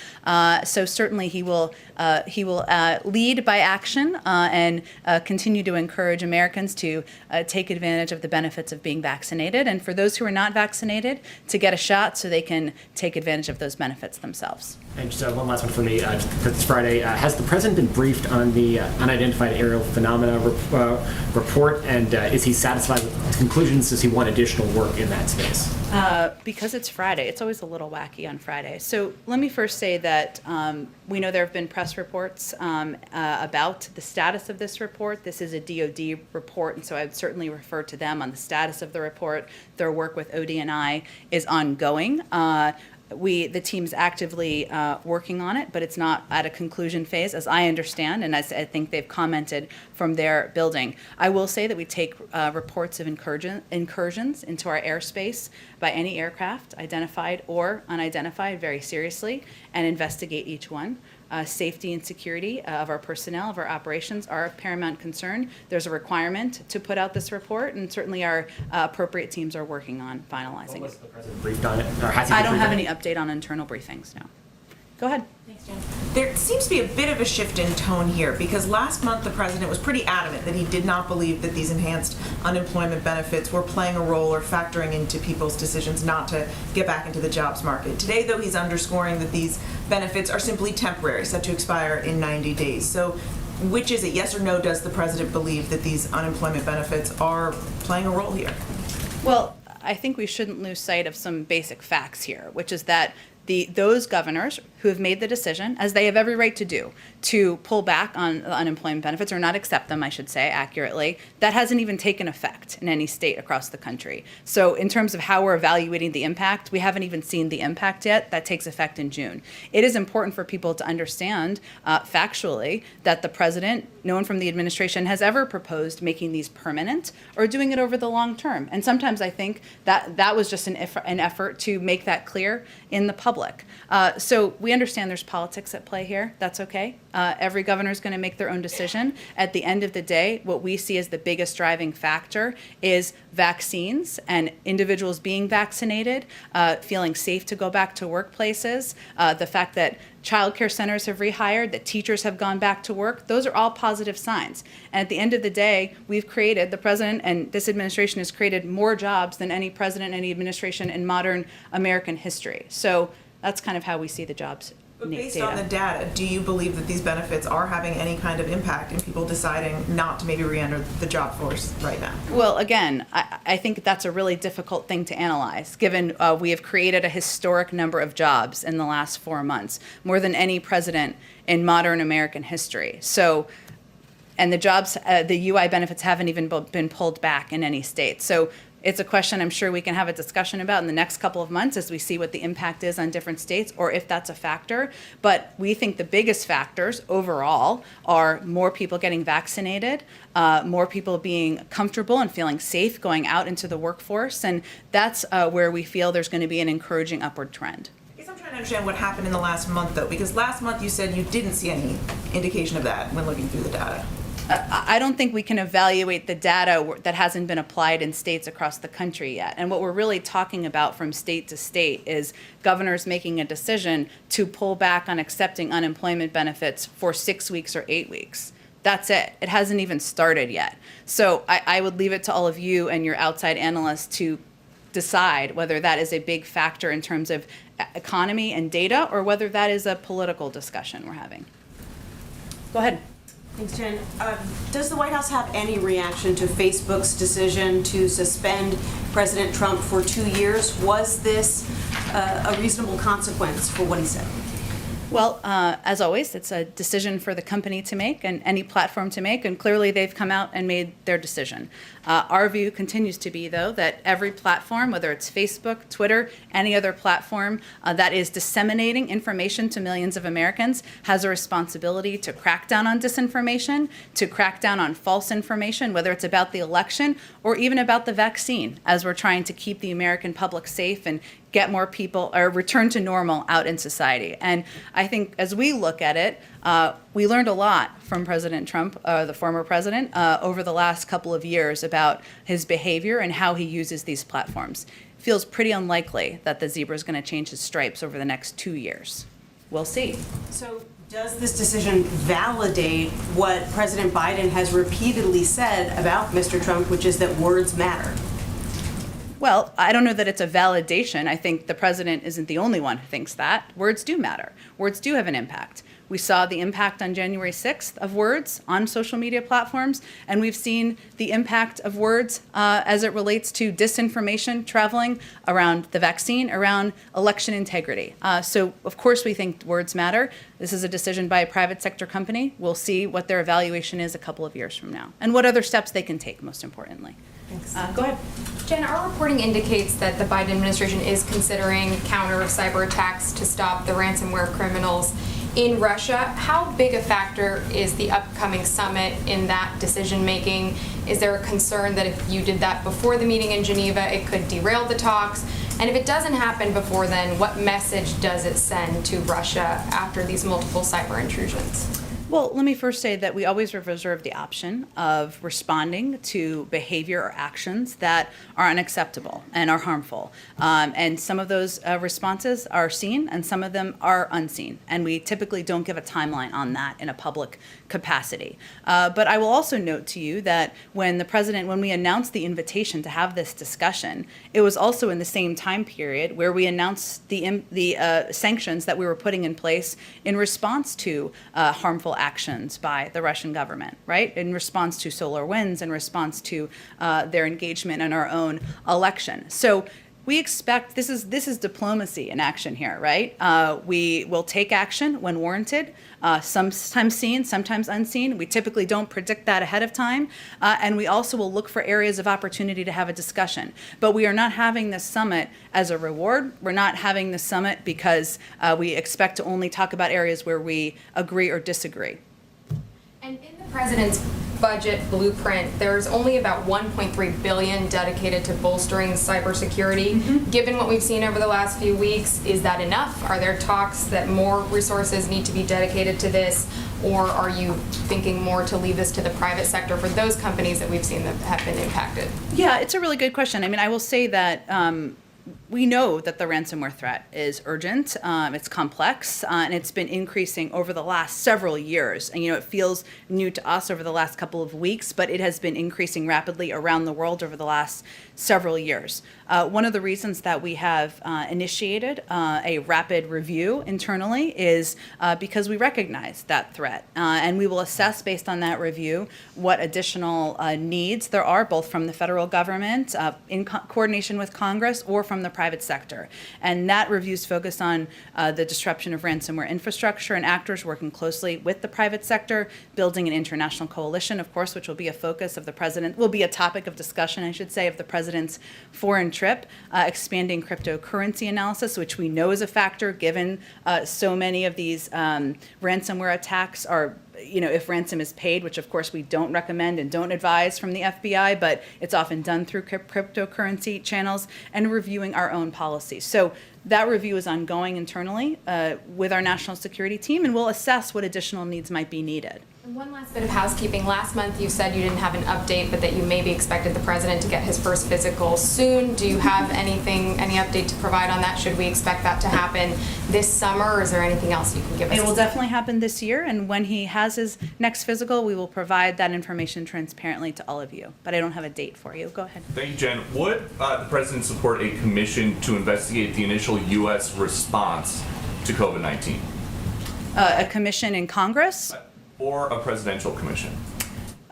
So certainly he will lead by action and continue to encourage Americans to take advantage of the benefits of being vaccinated, and for those who are not vaccinated to get a shot so they can take advantage of those benefits themselves. And just one last one for me, for this Friday. Has the president been briefed on the unidentified aerial phenomena report, and is he satisfied with conclusions? Does he want additional work in that space? Because it's Friday, it's always a little wacky on Friday. So let me first say that we know there have been press reports about the status of this report. This is a DoD report, and so I would certainly refer to them on the status of the report. Their work with ODNI is ongoing. The team's actively working on it, but it's not at a conclusion phase, as I understand, and as I think they've commented from their building. I will say that we take reports of incursions into our airspace by any aircraft, identified or unidentified, very seriously, and investigate each one. Safety and security of our personnel, of our operations, are of paramount concern. There's a requirement to put out this report, and certainly our appropriate teams are working on finalizing it. Was the president briefed on it? Or has he I been don't briefed have on any it? update on internal briefings, no. Go ahead. Thanks, Jen. There seems to be a bit of a shift in tone here, because last month the president was pretty adamant that he did not believe that these enhanced unemployment benefits were playing a role or factoring into people's decisions not to get back into the jobs market. Today, though, he's underscoring that these benefits are simply temporary, set to expire in 90 days. So which is it, yes or no, does the president believe that these unemployment benefits are playing a role here? Well, I think we shouldn't lose sight of some basic facts here, which is that those governors who have made the decision, as they have every right to do, to pull back on unemployment benefits, or not accept them, I should say accurately, that hasn't even taken effect in any state across the country. So in terms of how we're evaluating the impact, we haven't even seen the impact yet. That takes effect in June. It is important for people to understand factually that the president, no one from the administration has ever proposed making these permanent or doing it over the long term. And sometimes I think that was just an effort to make that clear in the public. So we we understand there's politics at play here. That's okay. Every governor is going to make their own decision. At the end of the day, what we see as the biggest driving factor is vaccines and individuals being vaccinated, feeling safe to go back to workplaces, the fact that childcare centers have rehired, that teachers have gone back to work. Those are all positive signs. And at the end of the day, we've created, the president and this administration has created more jobs than any president, any administration in modern American history. So that's kind of how we see the jobs But based data. on the data, do you believe that these benefits are having any kind of impact in people deciding not to maybe re-enter the job force right now? Well, again, I think that's a really difficult thing to analyze, given we have created a historic number of jobs in the last 4 months, more than any president in modern American history. So, and the jobs, the UI benefits haven't even been pulled back in any state. So it's a question I'm sure we can have a discussion about in the next couple of months as we see what the impact is on different states or if that's a factor. But we think the biggest factors overall are more people getting vaccinated, more people being comfortable and feeling safe going out into the workforce. And that's where we feel there's going to be an encouraging upward trend. I guess I'm trying to understand what happened in the last month, though, because last month you said you didn't see any indication of that when looking through the data. I don't think we can evaluate the data that hasn't been applied in states across the country yet. And what we're really talking about from state to state is governors making a decision to pull back on accepting unemployment benefits for 6 weeks or 8 weeks. That's it. It hasn't even started yet. So I would leave it to all of you and your outside analysts to decide whether that is a big factor in terms of economy and data or whether that is a political discussion we're having. Go ahead. Thanks, Jen. Does the White House have any reaction to Facebook's decision to suspend President Trump for 2 years? Was this a reasonable consequence for what he said? Well, as always, it's a decision for the company to make and any platform to make, and clearly they've come out and made their decision. Our view continues to be, though, that every platform, whether it's Facebook, Twitter, any other platform that is disseminating information to millions of Americans, has a responsibility to crack down on disinformation, to crack down on false information, whether it's about the election or even about the vaccine, as we're trying to keep the American public safe and get more people or return to normal out in society. And I think as we look at it, we learned a lot from President Trump, the former president, over the last couple of years about his behavior and how he uses these platforms. It feels pretty unlikely that the zebra is going to change his stripes over the next 2 years. We'll see. So does this decision validate what President Biden has repeatedly said about Mr. Trump, which is that words matter? Well, I don't know that it's a validation. I think the president isn't the only one who thinks that. Words do matter. Words do have an impact. We saw the impact on January 6th of words on social media platforms, and we've seen the impact of words as it relates to disinformation traveling around the vaccine, around election integrity. So, of course, we think words matter. This is a decision by a private sector company. We'll see what their evaluation is a couple of years from now and what other steps they can take, most importantly. Thanks. Go ahead. Jen, our reporting indicates that the Biden administration is considering counter cyber attacks to stop the ransomware criminals in Russia. How big a factor is the upcoming summit in that decision making? Is there a concern that if you did that before the meeting in Geneva, it could derail the talks? And if it doesn't happen before then, what message does it send to Russia after these multiple cyber intrusions? Well, let me first say that we always reserve the option of responding to behavior or actions that are unacceptable and are harmful. And some of those responses are seen and some of them are unseen. And we typically don't give a timeline on that in a public capacity. But I will also note to you that when we announced the invitation to have this discussion, it was also in the same time period where we announced the sanctions that we were putting in place in response to harmful actions by the Russian government, right? In response to SolarWinds, in response to their engagement in our own election. So we expect this is diplomacy in action here, right? We will take action when warranted, sometimes seen, sometimes unseen. We typically don't predict that ahead of time. And we also will look for areas of opportunity to have a discussion. But we are not having this summit as a reward. We're not having this summit because we expect to only talk about areas where we agree or disagree. And in the president's budget blueprint, there's only about 1.3 billion dedicated to bolstering cybersecurity. Given what we've seen over the last few weeks, is that enough? Are there talks that more resources need to be dedicated to this? Or are you thinking more to leave this to the private sector for those companies that we've seen that have been impacted? Yeah, it's a really good question. I mean, I will say that we know that the ransomware threat is urgent, it's complex, and it's been increasing over the last several years. And, it feels new to us over the last couple of weeks, but it has been increasing rapidly around the world over the last several years. One of the reasons that we have initiated a rapid review internally is because we recognize that threat. And we will assess based on that review what additional needs there are, both from the federal government in coordination with Congress or from the private sector. And that review is focused on the disruption of ransomware infrastructure and actors working closely with the private sector, building an international coalition, of course, which will be a focus of the president, will be a topic of discussion, I should say, of the president's foreign trip, expanding cryptocurrency analysis, which we know is a factor given so many of these ransomware attacks are, if ransom is paid, which of course we don't recommend and don't advise from the FBI, but it's often done through cryptocurrency channels, and reviewing our own policies. So that review is ongoing internally with our national security team, and we'll assess what additional needs might be needed. And one last bit of housekeeping. Last month you said you didn't have an update, but that you maybe expected the president to get his first physical soon. Do you have any update to provide on that? Should we expect that to happen this summer, or is there anything else you can give us? It will definitely happen this year, and when he has his next physical, we will provide that information transparently to all of you. But I don't have a date for you. Go ahead. Thank you, Jen. Would the president support a commission to investigate the initial U.S. response to COVID-19? A commission in Congress? Or a presidential commission?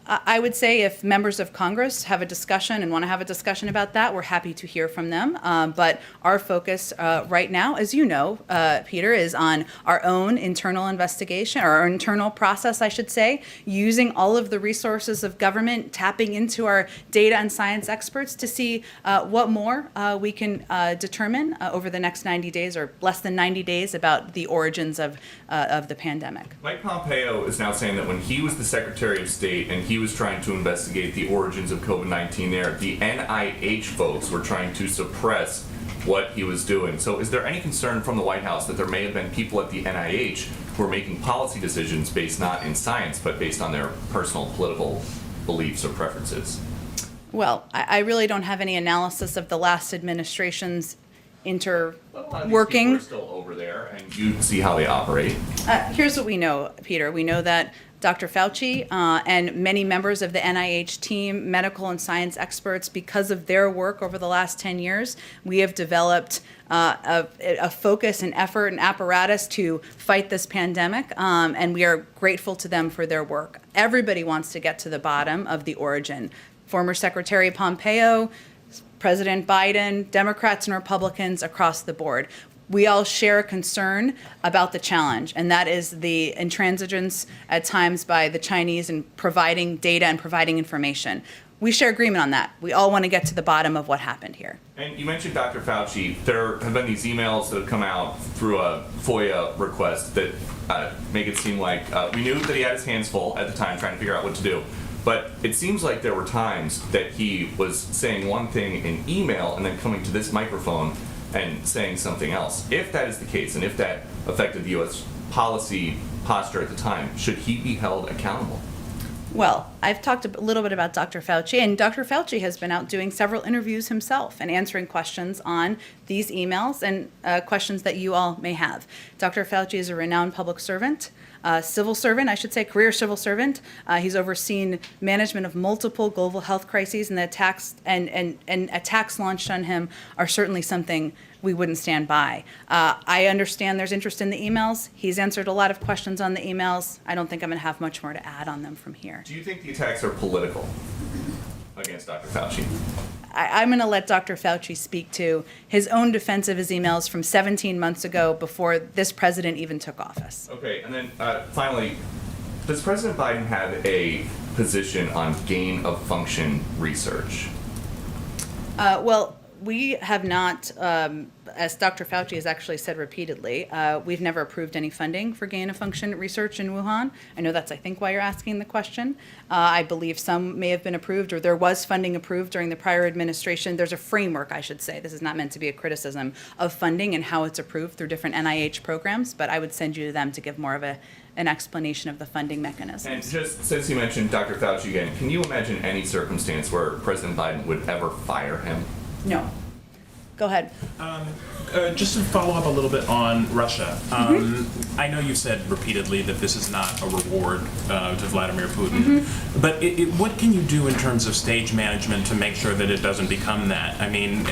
I would say if members of Congress have a discussion and want to have a discussion about that, we're happy to hear from them. But our focus right now, as you know, Peter, is on our own internal investigation, or our internal process, I should say, using all of the resources of government, tapping into our data and science experts to see what more we can determine over the next 90 days or less than 90 days about the origins of the pandemic. Mike Pompeo is now saying that when he was the Secretary of State and he was trying to investigate the origins of COVID-19 there, the NIH folks were trying to suppress what he was doing. So is there any concern from the White House that there may have been people at the NIH who are making policy decisions based not in science, but based on their personal political beliefs or preferences? Well, I really don't have any analysis of the last administration's But a lot of these working. people are still over there, and you see how they operate. Here's what we know, Peter. We know that Dr. Fauci and many members of the NIH team, medical and science experts, because of their work over the last 10 years, we have developed a focus and effort and apparatus to fight this pandemic, and we are grateful to them for their work. Everybody wants to get to the bottom of the origin. Former Secretary Pompeo, President Biden, Democrats and Republicans across the board. We all share concern about the challenge, and that is the intransigence at times by the Chinese in providing data and providing information. We share agreement on that. We all want to get to the bottom of what happened here. And you mentioned Dr. Fauci. There have been these emails that have come out through a FOIA request that make it seem like we knew that he had his hands full at the time trying to figure out what to do. But it seems like there were times that he was saying one thing in email and then coming to this microphone and saying something else. If that is the case, and if that affected the U.S. policy posture at the time, should he be held accountable? Well, I've talked a little bit about Dr. Fauci, and Dr. Fauci has been out doing several interviews himself and answering questions on these emails and questions that you all may have. Dr. Fauci is a renowned public servant. Civil servant, I should say, career civil servant. He's overseen management of multiple global health crises, and the attacks and attacks launched on him are certainly something we wouldn't stand by. I understand there's interest in the emails. He's answered a lot of questions on the emails. I don't think I'm going to have much more to add on them from here. Do you think the attacks are political against Dr. Fauci? I'm going to let Dr. Fauci speak to his own defense of his emails from 17 months ago before this president even took office. Okay, and then finally, does President Biden have a position on gain of function research? Well, we have not, as Dr. Fauci has actually said repeatedly, we've never approved any funding for gain-of-function research in Wuhan. I know that's, I think, why you're asking the question. I believe some may have been approved, or there was funding approved during the prior administration. There's a framework, I should say. This is not meant to be a criticism of funding and how it's approved through different NIH programs, but I would send you to them to give more of an explanation of the funding mechanisms. And just since you mentioned Dr. Fauci again, can you imagine any circumstance where President Biden would ever fire him? No. Go ahead. Just to follow up a little bit on Russia. I know you've said repeatedly that this is not a reward to Vladimir Putin, but what can you do in terms of stage management to make sure that it doesn't become that? I mean,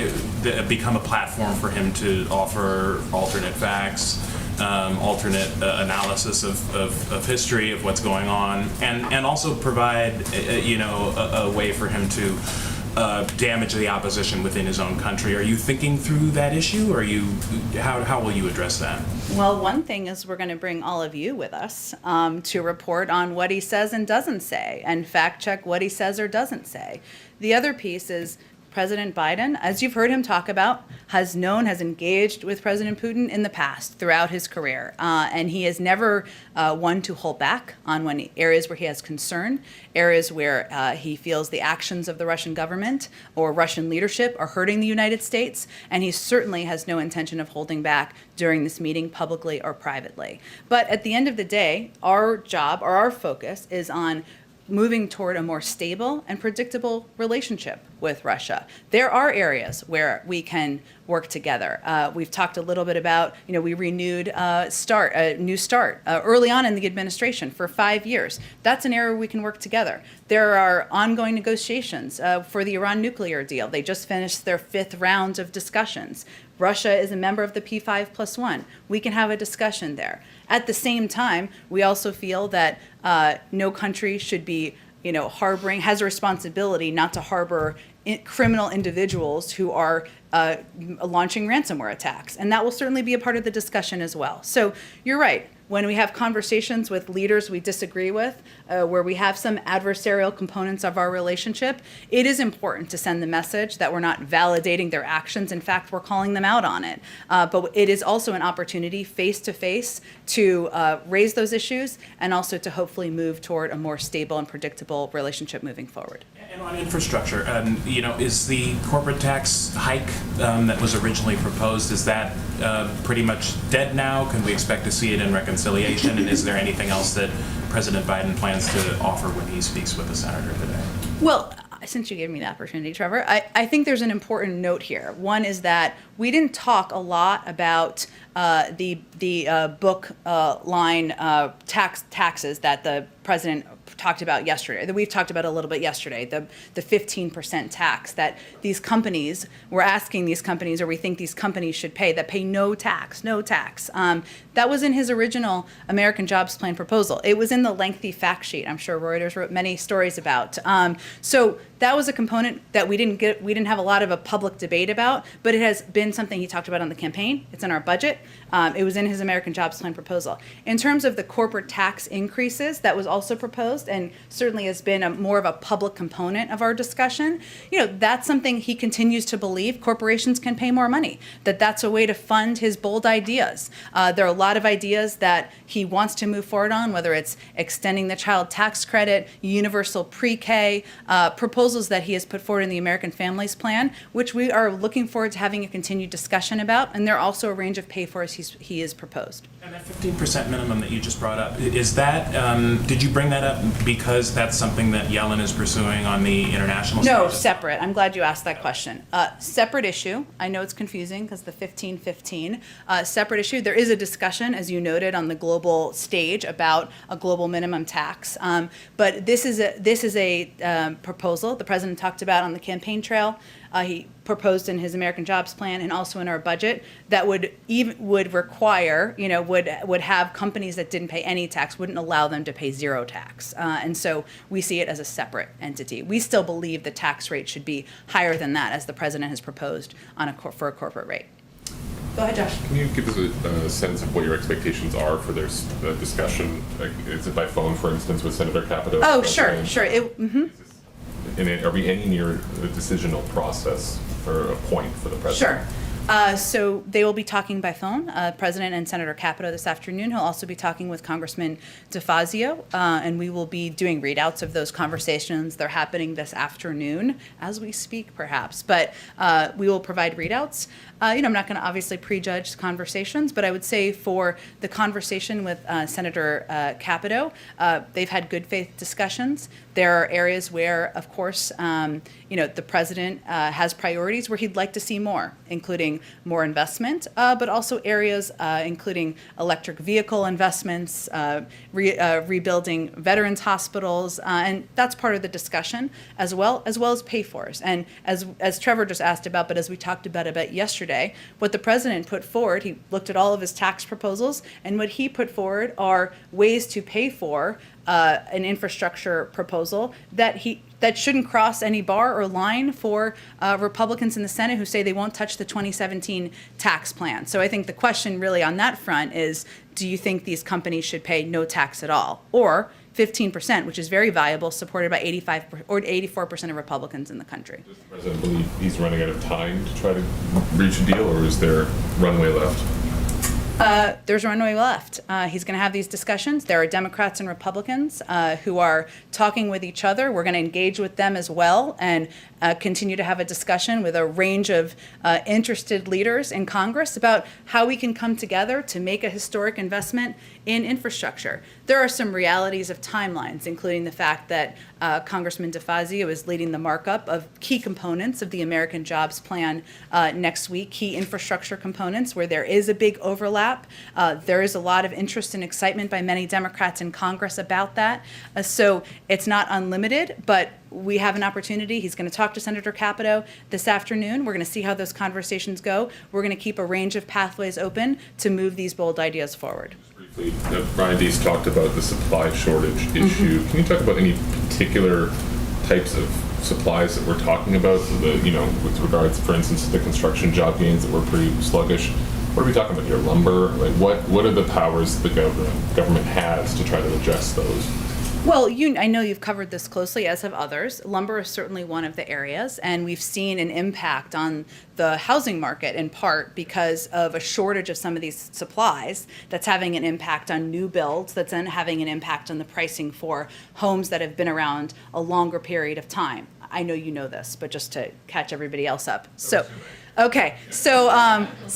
become a platform for him to offer alternate facts, alternate analysis of history of what's going on, and also provide a way for him to damage the opposition within his own country. Are you thinking through that issue, or how will you address that? Well, one thing is we're going to bring all of you with us to report on what he says and doesn't say, and fact check what he says or doesn't say. The other piece is President Biden, as you've heard him talk about, has engaged with President Putin in the past throughout his career. And he is never one to hold back on areas where he has concern, areas where he feels the actions of the Russian government or Russian leadership are hurting the United States. And he certainly has no intention of holding back during this meeting, publicly or privately. But at the end of the day, our job or our focus is on moving toward a more stable and predictable relationship with Russia. There are areas where we can work together. We've talked a little bit about, we renewed New START early on in the administration for 5 years. That's an area where we can work together. There are ongoing negotiations for the Iran nuclear deal. They just finished their 5th round of discussions. Russia is a member of the P5+1. We can have a discussion there. At the same time, we also feel that no country should be, has a responsibility not to harbor criminal individuals who are launching ransomware attacks. And that will certainly be a part of the discussion as well. So you're right. When we have conversations with leaders we disagree with, where we have some adversarial components of our relationship, it is important to send the message that we're not validating their actions. In fact, we're calling them out on it. But it is also an opportunity face-to-face to raise those issues and also to hopefully move toward a more stable and predictable relationship moving forward. And on infrastructure, is the corporate tax hike that was originally proposed, is that pretty much dead now? Can we expect to see it in reconciliation? And is there anything else that President Biden plans to offer when he speaks with the senator today? Well, since you gave me the opportunity, Trevor, I think there's an important note here. One is that we didn't talk a lot about the book line taxes that the president talked about yesterday, that we've talked about a little bit yesterday, the 15% tax that these companies, we're asking these companies, or we think these companies should pay, that pay no tax. That was in his original American Jobs Plan proposal. It was in the lengthy fact sheet. I'm sure Reuters wrote many stories about. So that was a component that we didn't have a lot of a public debate about, but it has been something he talked about on the campaign. It's in our budget. It was in his American Jobs Plan proposal. In terms of the corporate tax increases, that was also proposed and certainly has been more of a public component of our discussion. That's something he continues to believe corporations can pay more money, that's a way to fund his bold ideas. There are a lot of ideas that he wants to move forward on, whether it's extending the child tax credit, universal pre-K, proposals that he has put forward in the American Families Plan, which we are looking forward to having a continued discussion about. And there are also a range of pay-fors he has proposed. And that 15% minimum that you just brought up, is that, did you bring that up because that's something that Yellen is pursuing on the international stage? No, separate. I'm glad you asked that question. Separate issue. I know it's confusing because the 15-15. Separate issue. There is a discussion, as you noted, on the global stage about a global minimum tax. But this is a proposal the president talked about on the campaign trail. He proposed in his American Jobs Plan and also in our budget that would require, would have companies that didn't pay any tax, wouldn't allow them to pay zero tax. And so we see it as a separate entity. We still believe the tax rate should be higher than that, as the president has proposed for a corporate rate. Go ahead, Josh. Can you give us a sense of what your expectations are for their discussion? Is it by phone, for instance, with Senator Capito? Oh, sure. Are we any near a decisional process or a point for the president? Sure. So they will be talking by phone, President and Senator Capito this afternoon. He'll also be talking with Congressman DeFazio, and we will be doing readouts of those conversations. They're happening this afternoon as we speak, perhaps, but we will provide readouts. I'm not going to obviously prejudge conversations, but I would say for the conversation with Senator Capito, they've had good faith discussions. There are areas where, of course, the president has priorities where he'd like to see more, including more investment, but also areas including electric vehicle investments, rebuilding veterans hospitals, and that's part of the discussion as well as pay-fors. And as Trevor just asked about, but as we talked about yesterday, what the president put forward, he looked at all of his tax proposals, and what he put forward are ways to pay for an infrastructure proposal that shouldn't cross any bar or line for Republicans in the Senate who say they won't touch the 2017 tax plan. So I think the question really on that front is, do you think these companies should pay no tax at all? Or 15%, which is very valuable, supported by 85 or 84% of Republicans in the country. Does the president believe he's running out of time to try to reach a deal, or is there runway left? There's runway left. He's going to have these discussions. There are Democrats and Republicans who are talking with each other. We're going to engage with them as well and continue to have a discussion with a range of interested leaders in Congress about how we can come together to make a historic investment in infrastructure. There are some realities of timelines, including the fact that Congressman DeFazio is leading the markup of key components of the American Jobs Plan next week, key infrastructure components where there is a big overlap. There is a lot of interest and excitement by many Democrats in Congress about that. So it's not unlimited, but we have an opportunity. He's going to talk to Senator Capito this afternoon. We're going to see how those conversations go. We're going to keep a range of pathways open to move these bold ideas forward. Briefly, Brian Deese talked about the supply shortage issue. Can you talk about any particular types of supplies that we're talking about? So with regards, for instance, to the construction job gains that were pretty sluggish. What are we talking about here? Lumber? Like what are the powers the government has to try to address those? Well, I know you've covered this closely, as have others. Lumber is certainly one of the areas, and we've seen an impact on the housing market in part because of a shortage of some of these supplies that's having an impact on new builds, that's then having an impact on the pricing for homes that have been around a longer period of time. I know you know this, but just to catch everybody else up. Okay, so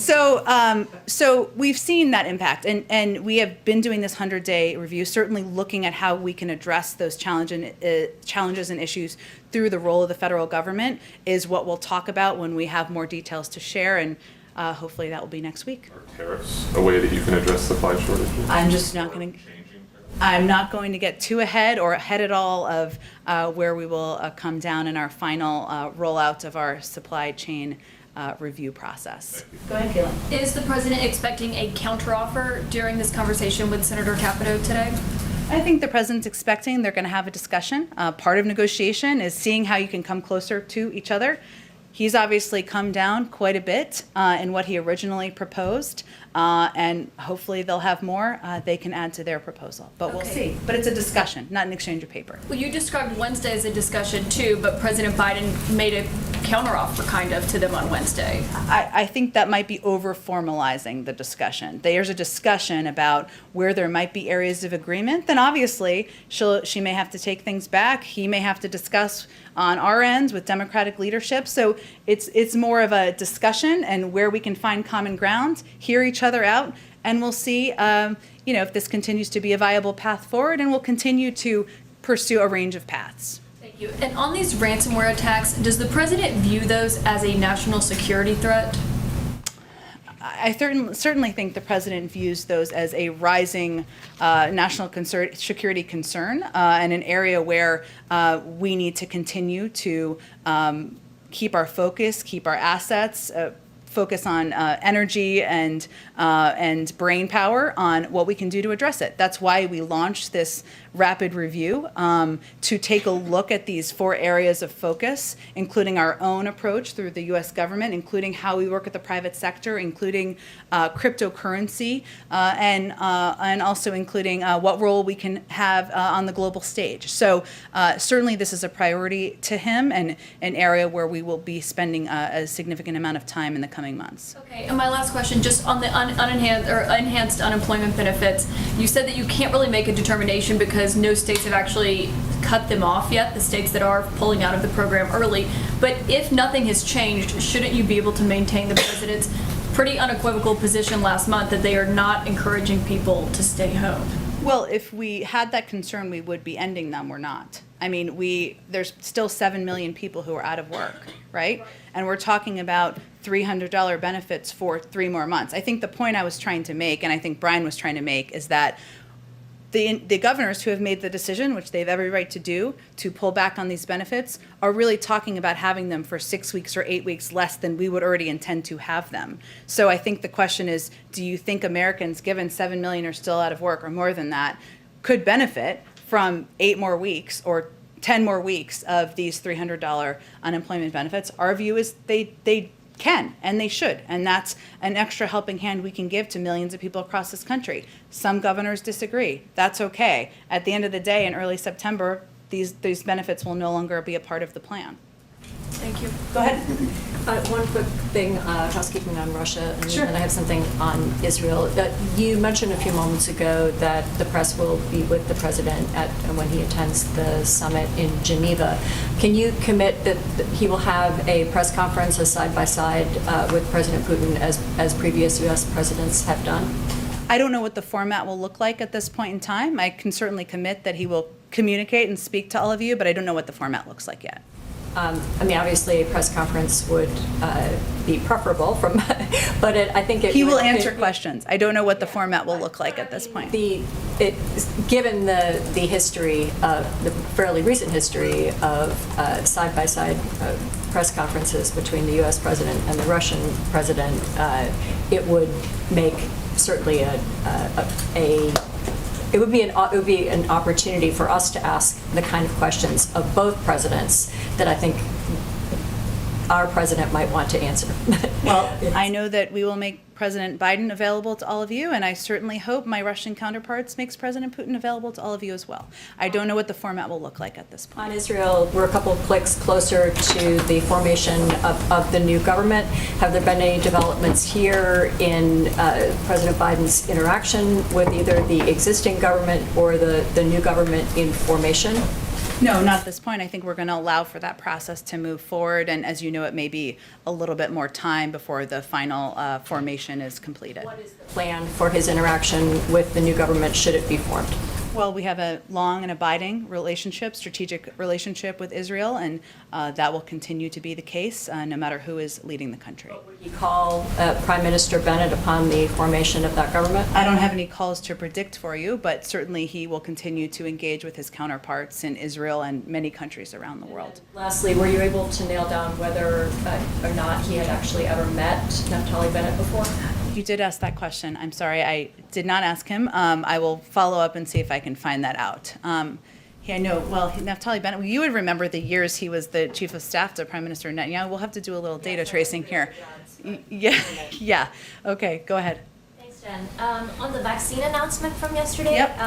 we've seen that impact, and we have been doing this 100-day review, certainly looking at how we can address those challenges and issues through the role of the federal government is what we'll talk about when we have more details to share, and hopefully that will be next week. Are tariffs a way that you can address supply shortages? I'm not going to get too ahead at all of where we will come down in our final rollout of our supply chain review process. Go ahead, Caitlin. Is the president expecting a counteroffer during this conversation with Senator Capito today? I think the president's expecting they're going to have a discussion. Part of negotiation is seeing how you can come closer to each other. He's obviously come down quite a bit in what he originally proposed, and hopefully they'll have more they can add to their proposal. But we'll see. But it's a discussion, not an exchange of paper. Well, you described Wednesday as a discussion too, but President Biden made a counteroffer kind of to them on Wednesday. I think that might be over-formalizing the discussion. There's a discussion about where there might be areas of agreement. Then obviously she may have to take things back. He may have to discuss on our ends with Democratic leadership. So it's more of a discussion and where we can find common ground, hear each other out, and we'll see if this continues to be a viable path forward, and we'll continue to pursue a range of paths. Thank you. And on these ransomware attacks, does the president view those as a national security threat? I certainly think the president views those as a rising national security concern and an area where we need to continue to keep our focus, keep our assets, focus on energy and brain power on what we can do to address it. That's why we launched this rapid review to take a look at these 4 areas of focus, including our own approach through the U.S. government, including how we work with the private sector, including cryptocurrency, and also including what role we can have on the global stage. So certainly this is a priority to him and an area where we will be spending a significant amount of time in the coming months. Okay, and my last question, just on the enhanced unemployment benefits, you said that you can't really make a determination because no states have actually cut them off yet, the states that are pulling out of the program early. But if nothing has changed, shouldn't you be able to maintain the president's pretty unequivocal position last month that they are not encouraging people to stay home? Well, if we had that concern, we would be ending them. We're not. I mean, there's still 7 million people who are out of work, right? And we're talking about $300 benefits for 3 more months. I think the point I was trying to make, and I think Brian was trying to make, is that the governors who have made the decision, which they have every right to do, to pull back on these benefits, are really talking about having them for 6 weeks or 8 weeks less than we would already intend to have them. So I think the question is, do you think Americans, given 7 million are still out of work or more than that, could benefit from 8 more weeks or 10 more weeks of these $300 unemployment benefits? Our view is they can and they should, and that's an extra helping hand we can give to millions of people across this country. Some governors disagree. That's okay. At the end of the day, in early September, these benefits will no longer be a part of the plan. Thank you. Go ahead. One quick thing, housekeeping on Russia, and Sure. then I have something on Israel. You mentioned a few moments ago that the press will be with the president when he attends the summit in Geneva. Can you commit that he will have a press conference, a side-by-side with President Putin as previous U.S. presidents have done? I don't know what the format will look like at this point in time. I can certainly commit that he will communicate and speak to all of you, but I don't know what the format looks like yet. I mean, obviously, a press conference would be preferable, but I think he will answer questions. I don't know what the format will look like at this point. Given the history, the fairly recent history of side-by-side press conferences between the U.S. president and the Russian president, it would make certainly it would be an opportunity for us to ask the kind of questions of both presidents that I think our president might want to answer. Well, I know that we will make President Biden available to all of you, and I certainly hope my Russian counterparts makes President Putin available to all of you as well. I don't know what the format will look like at this point. On Israel, we're a couple of clicks closer to the formation of the new government. Have there been any developments here in President Biden's interaction with either the existing government or the new government in formation? No, not at this point. I think we're going to allow for that process to move forward, and as you know, it may be a little bit more time before the final formation is completed. What is the plan for his interaction with the new government should it be formed? Well, we have a long and abiding relationship, strategic relationship with Israel, and that will continue to be the case no matter who is leading the country. Would he call Prime Minister Bennett upon the formation of that government? I don't have any calls to predict for you, but certainly he will continue to engage with his counterparts in Israel and many countries around the world. Lastly, were you able to nail down whether or not he had actually ever met Naftali Bennett before? You did ask that question. I'm sorry, I did not ask him. I will follow up and see if I can find that out. I know, well, Naftali Bennett, you would remember the years he was the chief of staff to Prime Minister Netanyahu. We'll have to do a little data tracing here. Yeah. Okay, go ahead. Thanks, Jen. On the vaccine announcement from yesterday, Yep.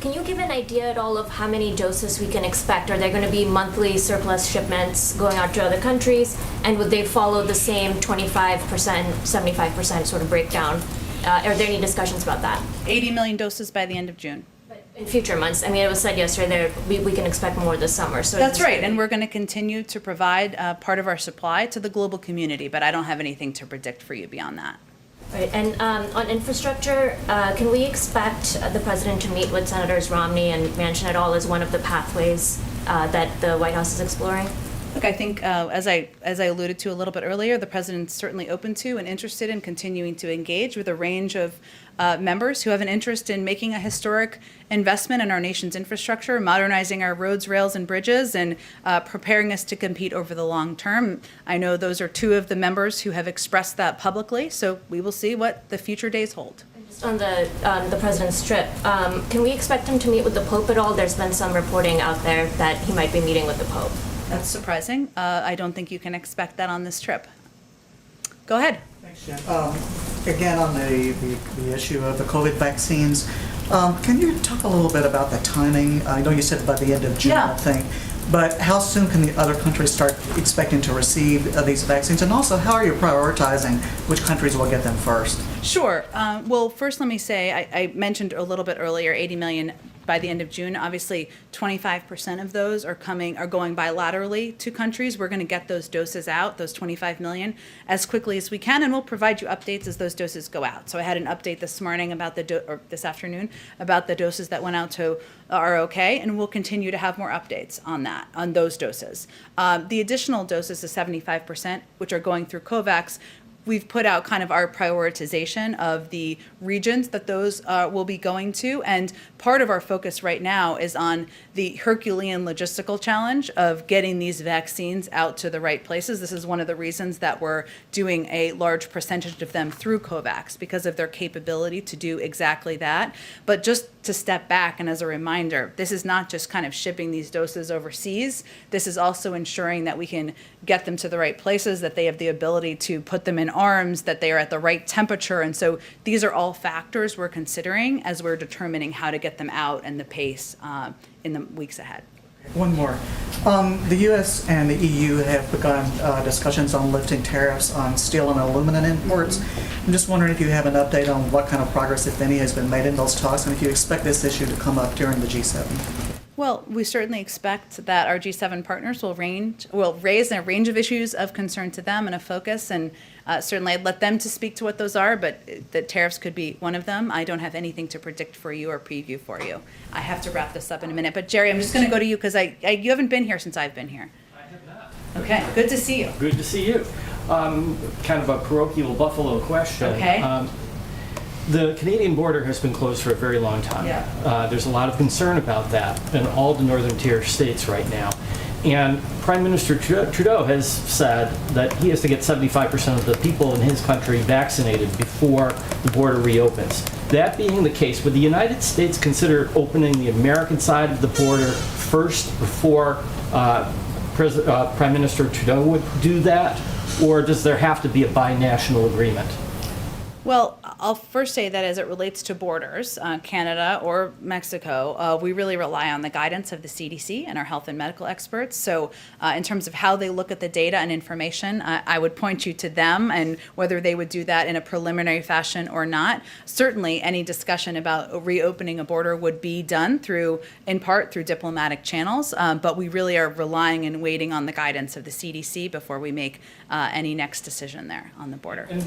Can you give an idea at all of how many doses we can expect? Are there going to be monthly surplus shipments going out to other countries? And would they follow the same 25%, 75% sort of breakdown? Are there any discussions about that? 80 million doses by the end of June. In future months, I mean, it was said yesterday that we can expect more this summer. So That's right, and we're going to continue to provide part of our supply to the global community, but I don't have anything to predict for you beyond that. Right, and on infrastructure, can we expect the president to meet with Senators Romney and Manchin at all as one of the pathways that the White House is exploring? Look, I think, as I alluded to a little bit earlier, the president's certainly open to and interested in continuing to engage with a range of members who have an interest in making a historic investment in our nation's infrastructure, modernizing our roads, rails, and bridges, and preparing us to compete over the long term. I know those are two of the members who have expressed that publicly, so we will see what the future days hold. Just on the president's trip, can we expect him to meet with the Pope at all? There's been some reporting out there that he might be meeting with the Pope. That's surprising. I don't think you can expect that on this trip. Go ahead. Thanks, Jen. Again, on the issue of the COVID vaccines, can you talk a little bit about the timing? I know you said by the end of June, Yeah. I think, but how soon can the other countries start expecting to receive these vaccines? And also, how are you prioritizing which countries will get them first? Sure. Well, first let me say, I mentioned a little bit earlier, 80 million by the end of June. Obviously, 25% of those are going bilaterally to countries. We're going to get those doses out, those 25 million, as quickly as we can, and we'll provide you updates as those doses go out. So I had an update this morning about this afternoon about the doses that went out to are okay, and we'll continue to have more updates on those doses. The additional doses, the 75%, which are going through COVAX, we've put out kind of our prioritization of the regions that those will be going to. And part of our focus right now is on the Herculean logistical challenge of getting these vaccines out to the right places. This is one of the reasons that we're doing a large percentage of them through COVAX, because of their capability to do exactly that. But just to step back, and as a reminder, this is not just kind of shipping these doses overseas. This is also ensuring that we can get them to the right places, that they have the ability to put them in arms, that they are at the right temperature. And so these are all factors we're considering as we're determining how to get them out and the pace in the weeks ahead. One more. The U.S. and the EU have begun discussions on lifting tariffs on steel and aluminum imports. I'm just wondering if you have an update on what kind of progress, if any, has been made in those talks, and if you expect this issue to come up during the G7. Well, we certainly expect that our G7 partners will raise a range of issues of concern to them and a focus, and certainly I'd let them to speak to what those are, but the tariffs could be one of them. I don't have anything to predict for you or preview for you. I have to wrap this up in a minute, but Jerry, I'm just going to go to you because you haven't been here since I've been here. I have not. Okay, good to see you. Good to see you. Kind of a parochial Buffalo question. Okay. The Canadian border has been closed for a very long time. Yeah. There's a lot of concern about that in all the northern tier states right now. And Prime Minister Trudeau has said that he has to get 75% of the people in his country vaccinated before the border reopens. That being the case, would the United States consider opening the American side of the border first before Prime Minister Trudeau would do that? Or does there have to be a binational agreement? Well, I'll first say that as it relates to borders, Canada or Mexico, we really rely on the guidance of the CDC and our health and medical experts. So in terms of how they look at the data and information, I would point you to them and whether they would do that in a preliminary fashion or not. Certainly any discussion about reopening a border would be done in part through diplomatic channels, but we really are relying and waiting on the guidance of the CDC before we make any next decision there on the border. And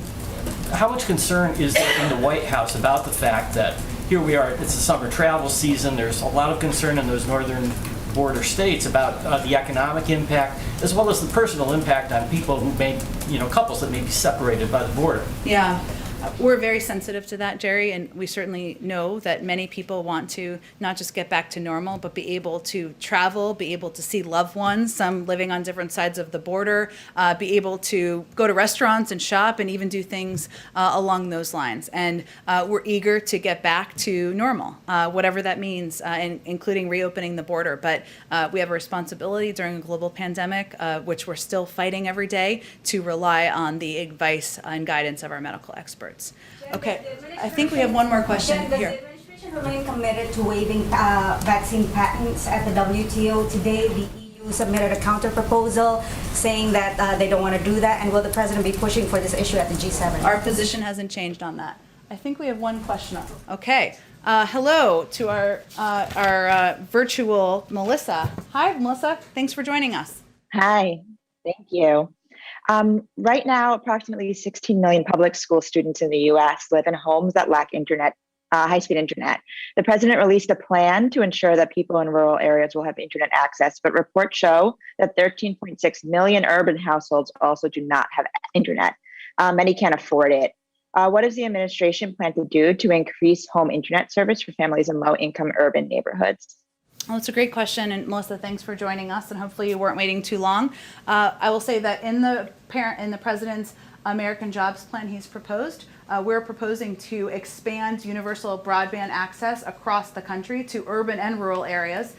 how much concern is there in the White House about the fact that here we are, it's a summer travel season, there's a lot of concern in those northern border states about the economic impact as well as the personal impact on people who may, couples that may be separated by the border? Yeah. We're very sensitive to that, Jerry, and we certainly know that many people want to not just get back to normal, but be able to travel, be able to see loved ones, some living on different sides of the border, be able to go to restaurants and shop and even do things along those lines. And we're eager to get back to normal, whatever that means, including reopening the border. But we have a responsibility during a global pandemic, which we're still fighting every day, to rely on the advice and guidance of our medical experts. Okay, I think we have one more question Does here. the administration remain committed to waiving vaccine patents at the WTO? Today, the EU submitted a counter-proposal saying that they don't want to do that, and will the president be pushing for this issue at the G7? Our position hasn't changed on that. I think we have one question. Okay. Hello to our virtual Melissa. Hi, Melissa. Thanks for joining us. Hi, thank you. Right now, approximately 16 million public school students in the U.S. live in homes that lack internet high-speed internet. The president released a plan to ensure that people in rural areas will have internet access, but reports show that 13.6 million urban households also do not have internet. Many can't afford it. What does the administration plan to do to increase home internet service for families in low-income urban neighborhoods? Well, it's a great question, and Melissa, thanks for joining us, and hopefully you weren't waiting too long. I will say that in the president's American Jobs Plan he's proposed, we're proposing to expand universal broadband access across the country to urban and rural areas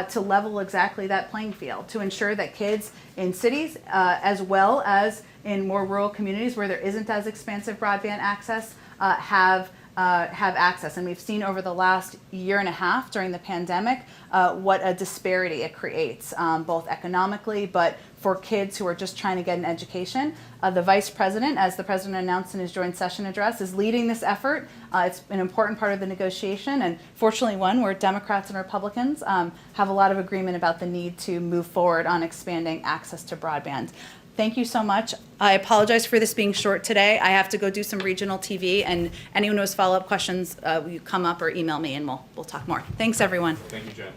to level exactly that playing field, to ensure that kids in cities as well as in more rural communities where there isn't as expansive broadband access have access. And we've seen over the last year and a half during the pandemic what a disparity it creates, both economically, but for kids who are just trying to get an education. The vice president, as the president announced in his joint session address, is leading this effort. It's an important part of the negotiation, and fortunately one where Democrats and Republicans have a lot of agreement about the need to move forward on expanding access to broadband. Thank you so much. I apologize for this being short today. I have to go do some regional TV, and anyone who has follow-up questions, you come up or email me and we'll talk more. Thanks, everyone. Thank you, Jen.